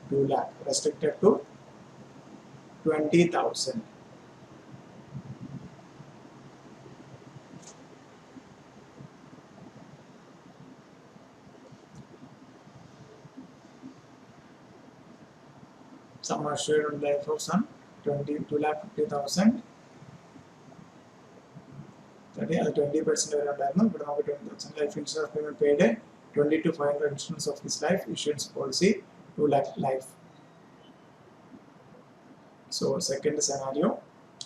2 lakh restricted to 20,000. sum assured on life of son 2,50,000. 20% വരെ ഉണ്ടായിരുന്നു. ഇവിടെ നമുക്ക് 20,000 life insurance payment paid 22,500 insurance of his life insurance policy 2 lakh life. So second scenario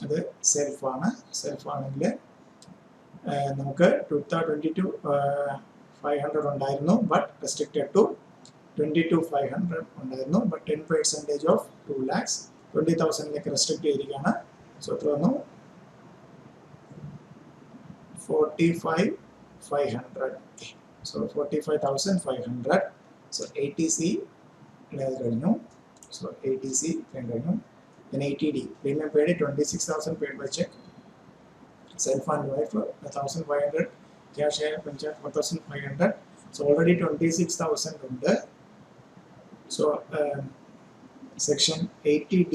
അത് self ആണ്. Self ആണെങ്കിൽ നമുക്ക് 22,500 ഉണ്ടായിരുന്നു, ബട്ട് റെസ്ട്രിക്റ്റഡ് ടു 22,500 ഉണ്ടായിരുന്നു. ബട്ട് 10% ഓഫ് 2 lakhs 20,000ലേക്ക് റെസ്ട്രിക്ട് ചെയ്തിരിക്കുകയാണ്. സോ എത്ര വന്നു 45,500. so 45,500. so 80C കഴിഞ്ഞു. so 80C കഴിഞ്ഞു. then 80D premium paid 26,000 paid by check. self and wife 1,500 cash 4,500. so already 26,000 ഉണ്ട്. so section 80D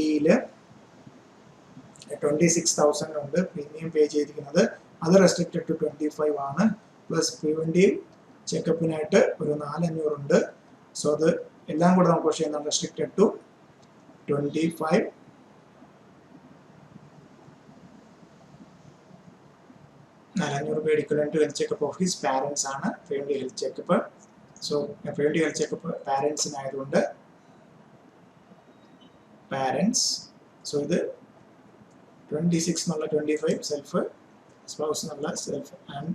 26,000 ഉണ്ട് പ്രീമിയം പേ ചെയ്തിരിക്കുന്നത്. അത് റെസ്ട്രിക്റ്റഡ് ടു 25 ആണ്. പ്ലസ് പ്രിവെൻറ്റീവ് ചെക്കപ്പിനായിട്ട് ഒരു 4,500 ഉണ്ട്. സോ അത് എല്ലാം കൂടെ നമുക്ക് പക്ഷേ എന്താണ് റെസ്ട്രിക്റ്റഡ് ടു 25. 4,500 രൂപ equivalent to health checkup of his parents ആണ് preventive health checkup. So preventive health checkup പാരൻസിനായതുകൊണ്ട് പാരൻസ്. സോ ഇത് 26 എന്നുള്ള 25 സെൽഫ്, സ്പൗസ് എന്നുള്ള self and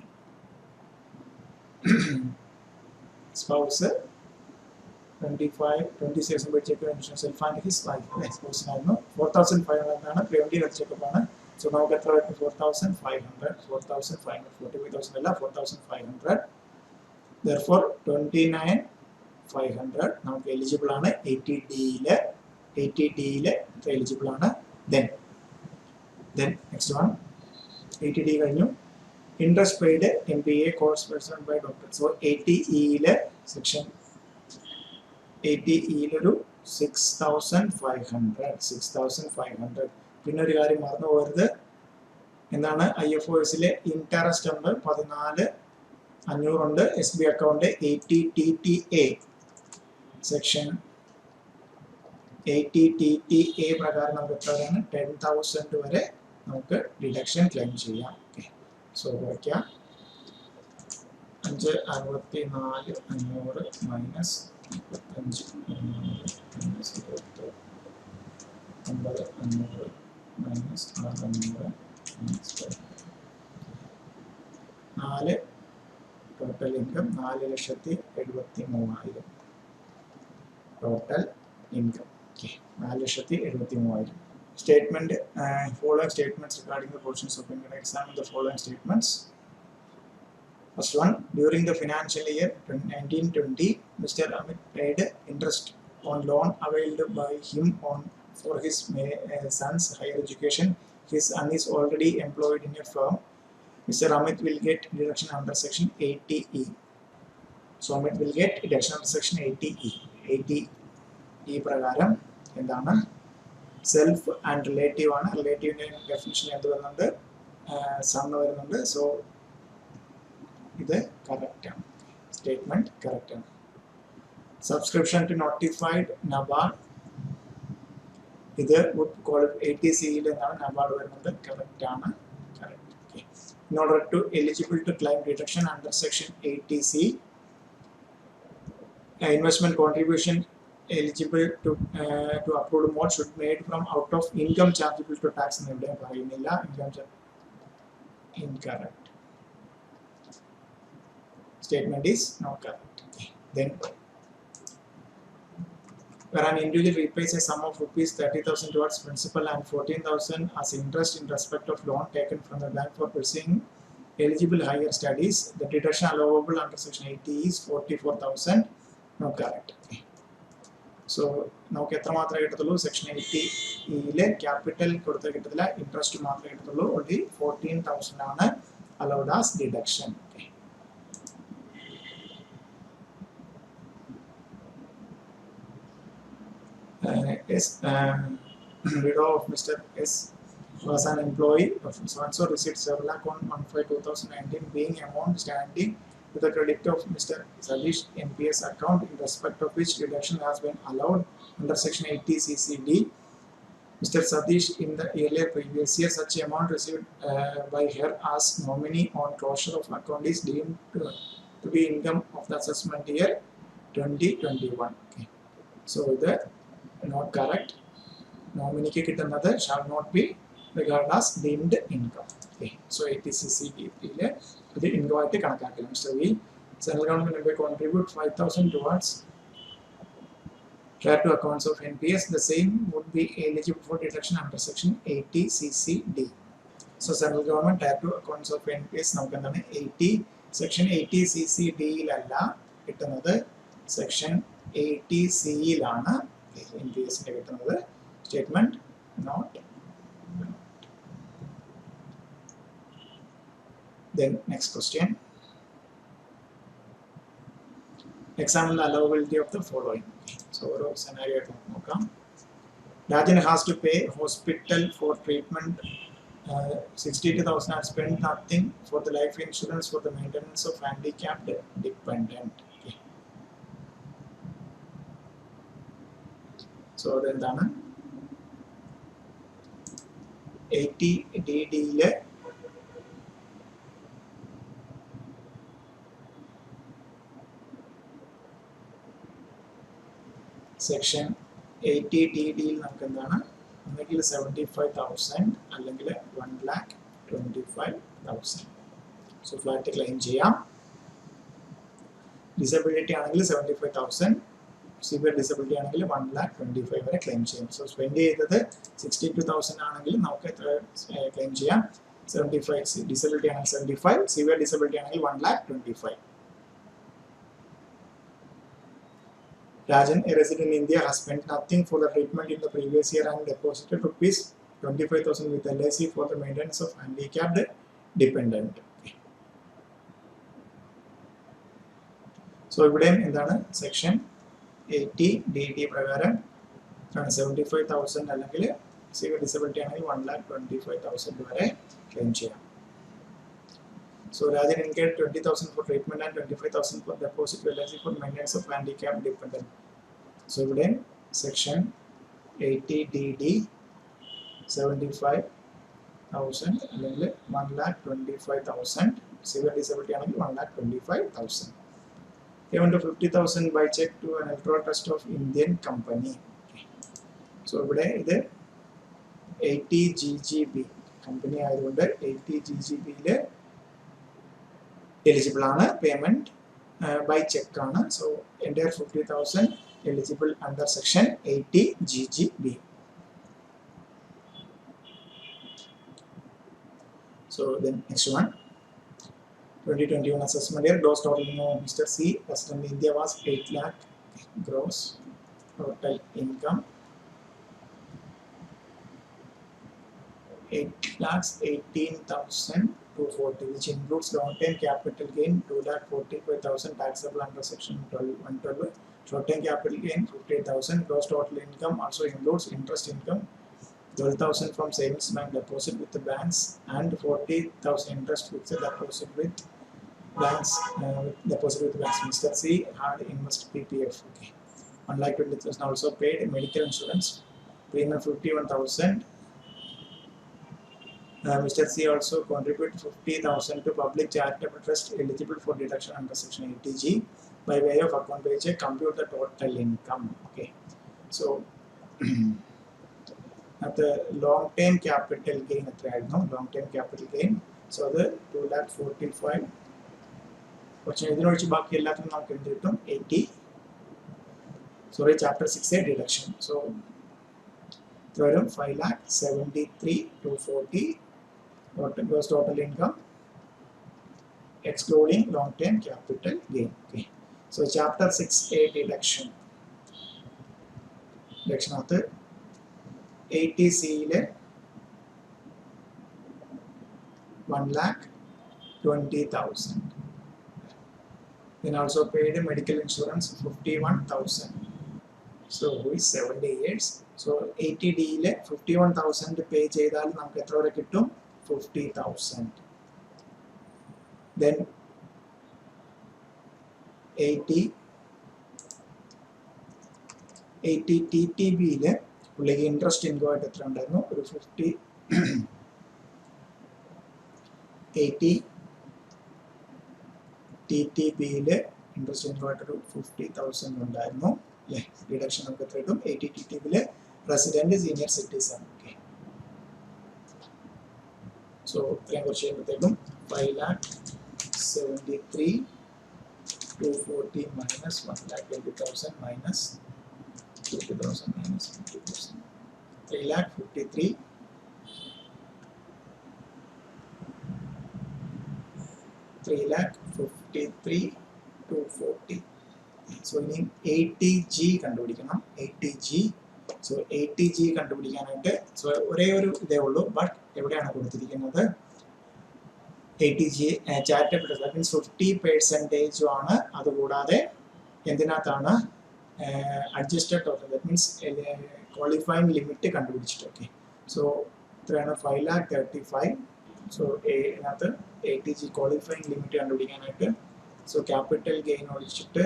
spouse 25 26 check self and his wife സ്പൗസിനായിരുന്നു. 4,500 ആണ് പ്രിവെൻറ്റീവ് ഹെൽത്ത് ചെക്കപ്പ് ആണ്. So നമുക്ക് എത്ര വരും? 4,500 45,000 അല്ല 4,500. therefore 29,500 നമുക്ക് എലിജിബിൾ ആണ്. 80Dയില് എലിജിബിൾ ആണ്. then next one 80D കഴിഞ്ഞു. Interest paid MBA course person by doctor. So 80E section 80E ഒരു 6,500. പിന്നെ ഒരു കാര്യം മറന്നു പോകരുത്, എന്താണ് IFOSലെ ഇൻട്രസ്റ്റ് ഉണ്ട് 14,500 ഉണ്ട്. SB account 80TTA section 80TTA പ്രകാരം നമുക്ക് എത്രയാണ് 10,000 വരെ നമുക്ക് ഡിഡക്ഷൻ ക്ലെയിം ചെയ്യാം. ഓക്കെ, സോ കുറയ്ക്കാം. 5,64,500 minus 25,500 50,500 minus 6,500 4 total income 4,73,000 total income. Okay, 4,73,000. Statement, following statements regarding the portions of income. Examine the following statements. First one, during the financial year 1920, Mr. Amit paid interest on loan availed by him for his son's higher education. His son is already employed in a firm. Mr. Amit will get deduction under section 80E. So Amit will get deduction under section 80E. 80E പ്രകാരം എന്താണ്? Self and relative ആണ്. റിലേറ്റീവിൻ്റെ definition എന്ത് വരുന്നുണ്ട്? Sun വരുന്നുണ്ട്. So ഇത് കറക്റ്റാണ്, statement കറക്റ്റാണ്. Subscription to notified NABARD, ഇത് വുഡ് ക്വാളിഫൈ 80Cയിൽ നിന്നാണ് നബാർഡ് വരുന്നത്. കറക്റ്റാണ്, correct. Okay, in order to eligible to claim deduction under section 80C, investment contribution eligible to approved mode should made from out of income chargeable to tax എന്ന് ഇവിടെ പറയുന്നില്ല. Incorrect. Statement is not correct. Then where an individual repays a sum of rupees 30,000 towards principal and 14,000 as interest in respect of loan taken from the bank for pursuing eligible higher studies, the deduction allowable under section 80 is 44,000. Not correct. So നമുക്ക് എത്ര മാത്രമേ കിട്ടത്തുള്ളൂ? Section 80യിലെ capital കൊടുത്ത കിട്ടത്തില്ല, interest മാത്രമേ കിട്ടത്തുള്ളൂ. Only 14,000 ആണ് allowed as deduction. Widow of Mr. S was an employee of so-and-so received several on 1/5/2019 being amount standing to the credit of Mr. Sadish NPS account in respect of which deduction has been allowed under section 80CCD. Mr. Sadish in the earlier previous year such amount received by her as nominee on closure of account is deemed to be income of the assessment year 2021. Okay. So the not correct. Nominee ke kittanathu shall not be regarded as deemed income. Okay. So 80CCD ile ഇത് income ആയിട്ട് കണക്കാക്കില്ല. Mister V, central government will contribute 5,000 towards care to accounts of NPS. The same would be eligible for deduction under section 80CCD. So central government care to accounts of NPS നമുക്ക് എന്താണ് 80 section 80CCDയിലല്ല കിട്ടുന്നത്, section 80Cയിലാണ് NPSന്റെ കിട്ടുന്നത്. Statement not. Then next question. Examine the allowability of the following. So oru scenario നോക്കാം. Rajan has to pay hospital for treatment 62,000 and spend nothing for the life insurance for the maintenance of handicapped dependent. Okay. So then 80 DD section 80 DD നമുക്ക് എന്താണ് ഒന്നെങ്കിൽ 75,000 അല്ലെങ്കിൽ 1,25,000. So flat claim ചെയ്യാം. Disability ആണെങ്കിൽ 75,000, severe disability ആണെങ്കിൽ 1,25,000 വരെ claim ചെയ്യാം. So spend ചെയ്തത് 62,000 ആണെങ്കിൽ നമുക്ക് എത്ര ക്ലെയിം ചെയ്യാം? 75. ഡിസബിലിറ്റി ആണെങ്കിൽ 75, സിവിയർ ഡിസബിലിറ്റി ആണെങ്കിൽ 1,25,000. Rajan, a resident in India, has spent nothing for the treatment in the previous year and deposited rupees 25,000 with LIC for the maintenance of handicapped dependent. So, ഇവിടെ എന്താണ് section 80 DD പ്രകാരം 75,000 അല്ലെങ്കിൽ severe disability ആണെങ്കിൽ 1,25,000 വരെ claim ചെയ്യാം. So Rajan incurred 20,000 for treatment and 25,000 for deposit LIC for maintenance of handicapped dependent. So ഇവിടെ section 80 DD 75,000 അല്ലെങ്കിൽ 1,25,000, severe disability ആണെങ്കിൽ 1,25,000. Payment of 50,000 by check to an electoral trust of Indian company. So ഇവിടെ ഇത് 80 GGB company ആയതുകൊണ്ട് 80 GGBയില് eligible ആണ് payment by check ആണ്. So entire 50,000 eligible under section 80 GGB. So then next one, 2021 assessment year, gross total income of Mr. C, resident in India was 8 lakh gross total income, 8,18,240, which includes long-term capital gain 2,45,000 taxable under section 112, short-term capital gain 58,000. Gross total income also includes interest income 12,000 from savings bank deposit with the banks and 40,000 interest fixed deposit with banks. Deposit with banks. Mr. C had invest PPF. Okay. 1,20,000 also paid medical insurance premium 51,000. Mr. C also contributed 50,000 to public charitable trust eligible for deduction under section 80G by way of account paycheck. Compute the total income. Okay, so at the long-term capital gain, long-term capital gain. So the 2,45,000. Question ഇതിനൊഴിച്ച് ബാക്കി എല്ലാത്തിനും നമുക്ക് എന്ത് കിട്ടും? 80. Sorry, chapter 6A deduction. So വരും 5,73,240. Gross total income excluding long-term capital gain. Okay. So chapter 6A deduction. Deduction of the 80C 1,20,000. Then also paid medical insurance 51,000. So who is 70 years? So 80D 51,000 pay ചെയ്താൽ നമുക്ക് എത്ര വരെ കിട്ടും? 50,000. Then 80 TTB പുള്ളിക്ക് interest income ആയിട്ട് എത്ര ഉണ്ടായിരുന്നു? ഒരു 50. 80 TTBയിൽ ഇൻട്രസ്റ്റ് ഇൻകം ആയിട്ടൊരു 50,000 ഉണ്ടായിരുന്നു അല്ലേ? ഡിഡക്ഷൻ നമുക്ക് എത്ര കിട്ടും? 80 TTBയിൽ resident senior citizen. Okay, so ഇത്രയും കുറച്ച് കഴിയുമ്പോഴത്തേക്കും 5,73,240 minus 1,20,000 minus 50,000 minus 50,000, 3,53,240. So ഇനി 80G കണ്ടുപിടിക്കണം. 80G. സോ 80G കണ്ടുപിടിക്കാനായിട്ട് ഒരേ ഒരു ഇതേ ഉള്ളൂ, ബട്ട് എവിടെയാണ് കൊടുത്തിരിക്കുന്നത്? 80G charitable trust, that means 50% ആണ്. അതുകൂടാതെ എന്തിനകത്താണ്? adjusted total, that means qualifying limit കണ്ടുപിടിച്ചിട്ട്. ഓക്കെ, സോ ഇത്രയാണ് 5,35,000. സോ ഇതിനകത്ത് ATG ക്വാളിഫൈങ് ലിമിറ്റ് കണ്ടുപിടിക്കാനായിട്ട് സോ ക്യാപിറ്റൽ ഗെയിൻ ഒഴിച്ചിട്ട്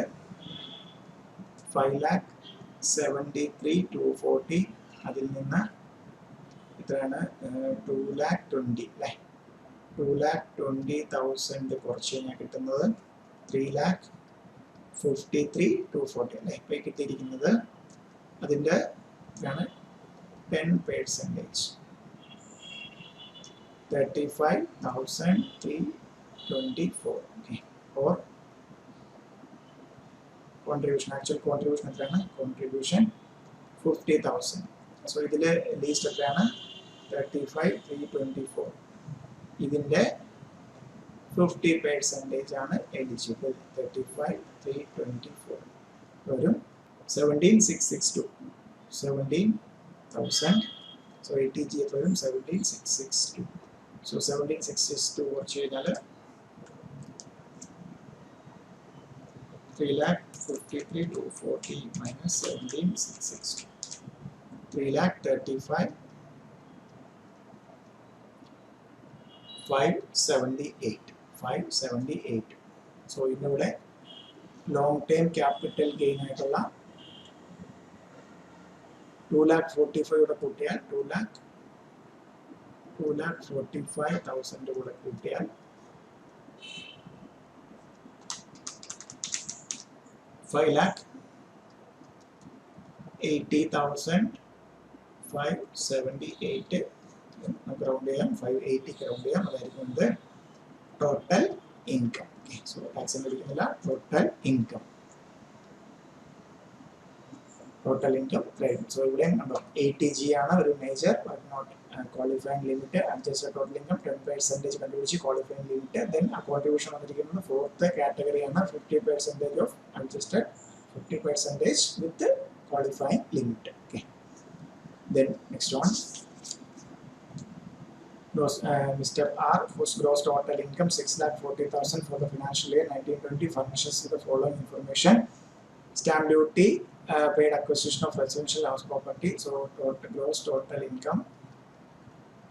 5,73,240, അതിൽ നിന്ന് ഇത്രയാണ് 2,20,000 അല്ലേ, 2,20,000 കുറച്ച് കഴിഞ്ഞാൽ കിട്ടുന്നത് 3,53,240 അല്ലേ. ഇപ്പോൾ കിട്ടിയിരിക്കുന്നത് അതിൻ്റെ ഇതാണ് 10%, 35,324. Okay, or contribution, actual contribution എത്രയാണ്? കോൺട്രിബ്യൂഷൻ 50,000. സോ ഇതിൽ ലീസ്റ്റ് എത്രയാണ്? 35,324. ഇതിൻ്റെ 50% ആണ് എലിജിബിൾ. 35,324 വരും 17,662. 17,000. സോ ATG വരും 17,662. സോ 17,662 കുറച്ച് കഴിഞ്ഞാൽ 3,53,240 minus 17,662. 3,35,578. സോ ഇന്നിവിടെ ലോങ് ടേം ക്യാപിറ്റൽ ഗെയിൻ ആയിട്ടുള്ള 2,45,000 കൂടെ കൂട്ടിയാൽ 2,45,000 കൂടെ കൂട്ടിയാൽ 5,80,578. നമുക്ക് റൗണ്ട് ചെയ്യാം, 580 റൗണ്ട് ചെയ്യാം. അതായിരിക്കും ഇത് total income. Okay, so tax ലഭിക്കുന്നില്ല, total income. Total income credit. So ഇവിടെ കണ്ടോ ATG ആണ് ഒരു major but not qualifying limit. Adjusted total income 10% കണ്ടുപിടിച്ച് ക്വാളിഫൈങ് ലിമിറ്റ്. ദെൻ ആ കോൺട്രിബ്യൂഷൻ വന്നിരിക്കുന്നത് ഫോർത്ത് കാറ്റഗറിയാണ്, 50% of adjusted, 50% with qualifying limit. Okay, then next one Mr. R, whose gross total income 6,40,000 for the financial year 1920 furnishes the following information. Stamp duty, paid acquisition of residential house property. So gross total income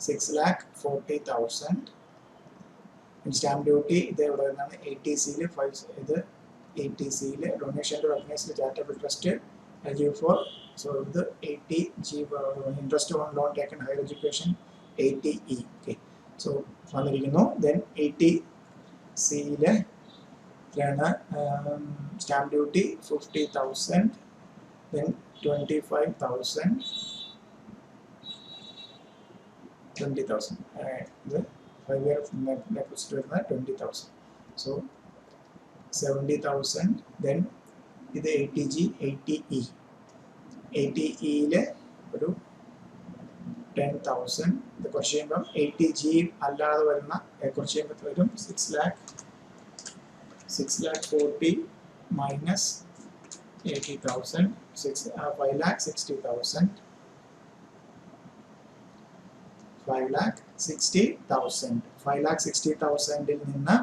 6,40,000. In stamp duty, they would have ATC, ATC donation to recognized charitable trust eligible for. So the ATG interest on loan taken higher education 80E. Okay, so വന്നിരിക്കുന്നു. Then 80C stamp duty 50,000, then 25,000, 20,000. The 5-year deposit വരുന്ന 20,000. So 70,000. Then ഇത് ATG 80E. 80E ഒരു 10,000. ഇത് കുറച്ച് കഴിയുമ്പം ATG അല്ലാതെ വരുന്ന കുറച്ച് കഴിയുമ്പോൾ വരും 6,40,000 minus 80,000, 5,60,000. 5,60,000. 5,60,000 നിന്ന്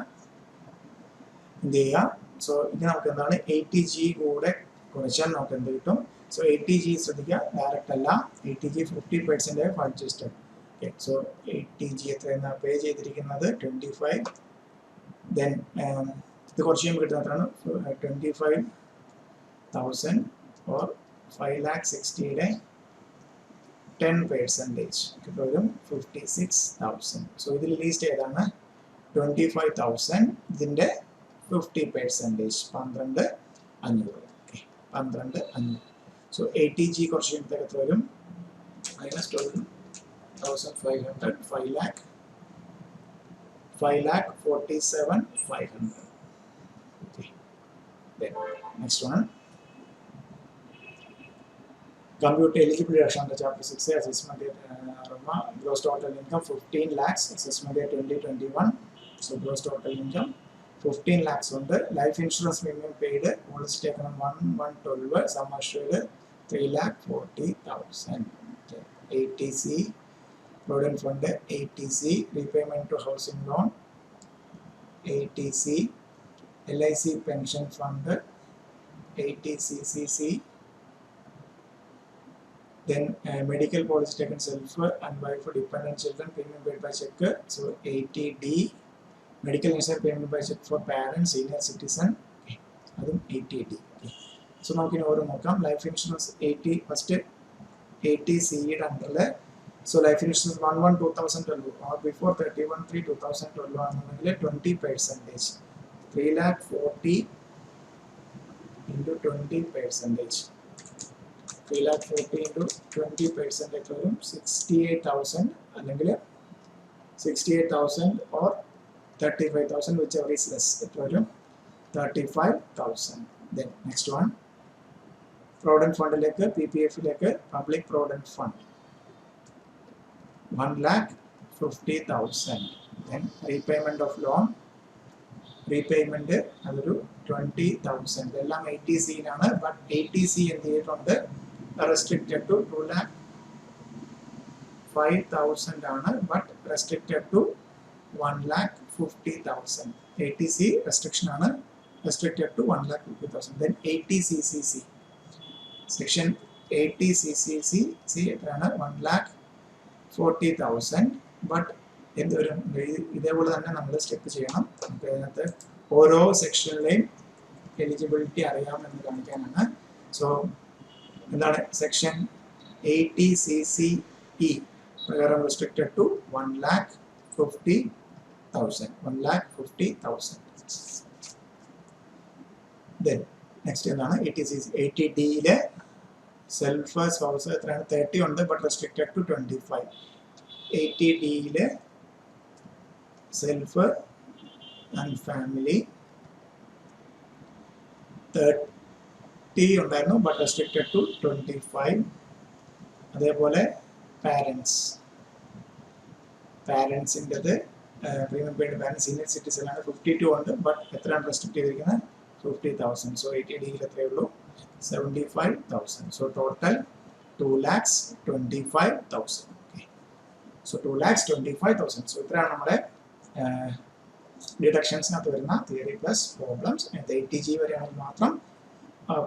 എന്ത് ചെയ്യുക? സോ ഇത് നമുക്ക് എന്താണ് ATG കൂടെ കുറച്ചാൽ നമുക്ക് എന്ത് കിട്ടും? സോ ATG ശ്രദ്ധിക്കുക, ഡയറക്റ്റ് അല്ല. ATG 50% adjusted. Okay, so ATG എത്രയെന്ന് പേ ചെയ്തിരിക്കുന്നത് 25. ദെൻ ഇത് കുറച്ച് കഴിയുമ്പോൾ കിട്ടുന്ന എത്രയാണ്? 25,000 ഓർ 5,60,000 10% വരും 56,000. സോ ഇതിൽ ലീസ്റ്റ് ഏതാണ്? 25,000. ഇതിൻ്റെ 50% 12,500. ഓക്കെ, 12,500. സോ ATG കുറച്ച് കഴിയുമ്പോഴത്തേക്ക് എത്ര വരും? -12,500. 5,47,500. Okay. Then next one. Compute eligibility reduction under Chapter 6 assessment gross total income 15 lakhs assessment year 2021. So gross total income 15 lakhs on the life insurance premium paid was taken on 1/1/12, sum assured 3,40,000. ATC provident fund, ATC repayment to housing loan, ATC LIC pension fund, ATCCC Then medical policy taken self and wife dependent children premium paid by check. So 80D. Medical insurance payment by check for parents, senior citizen. Okay. That's 80D. Okay. So now we can life insurance 80 first 80C under. So life insurance 1/1/2012 or before 31/3/2012 20%. 3,40,000 into 20%. 3,40,000 into 20% വരും 68,000 അല്ലെങ്കിൽ 68,000 or 35,000 whichever is less. It വരും 35,000. Then next one, Provident Fund lake PPF lake Public Provident Fund 1,50,000. Then repayment of loan, repayment അതൊരു 20,000. എല്ലാം 80C ആണ്. But 80C എന്ത് ചെയ്തിട്ടുണ്ട്, restricted to 2,05,000 ആണ്. But restricted to 1,50,000. 80C restriction ആണ്, restricted to 1,50,000. Then 80CCC, section 80CCC എത്രയാണ്, 1,40,000. But എന്തൊരു ഇതേപോലെ തന്നെ നമ്മൾ സ്റ്റെപ്പ് ചെയ്യണം. നമുക്ക് അതിനകത്ത് ഓരോ സെക്ഷനിലെയും എലിജിബിലിറ്റി അറിയാമെന്ന് കാണിക്കാനാണ്. സോ എന്താണ് സെക്ഷൻ 80CCE പ്രകാരം റെസ്ട്രിക്റ്റഡ് ടു 1,50,000. 1,50,000. Then നെക്സ്റ്റ് എന്താണ് 80CC 80Dയിലെ സെൽഫ് സ്പൗസ് എത്രയാണ്, 30 ഉണ്ട് ബട്ട് റെസ്ട്രിക്റ്റഡ് ടു 25. 80Dയിലെ സെൽഫ് ആൻഡ് ഫാമിലി 30 ഉണ്ടായിരുന്നു ബട്ട് റെസ്ട്രിക്റ്റഡ് ടു 25. അതേപോലെ പാരൻസിൻ്റെത് premium paid parents senior citizen ആണ്, 52 ഉണ്ട് ബട്ട് എത്രയാണ് റെസ്ട്രിക്ട് ചെയ്തിരിക്കുന്നത്, 50,000. സോ 80Dയിൽ എത്രയേ ഉള്ളൂ, 75,000. So total 2,25,000. സോ 2,25,000. സോ ഇത്രയാണ് നമ്മുടെ ഡിഡക്ഷൻസിനകത്ത് വരുന്ന തിയറി പ്ലസ് പ്രോബ്ലംസ്. 80G വരെയാണെങ്കിൽ മാത്രം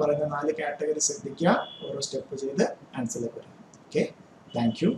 പറയുന്ന 4 കാറ്റഗറി ശ്രദ്ധിക്കുക, ഓരോ സ്റ്റെപ്പ് ചെയ്ത് ആൻസറിലേക്ക് വരിക. Okay, thank you.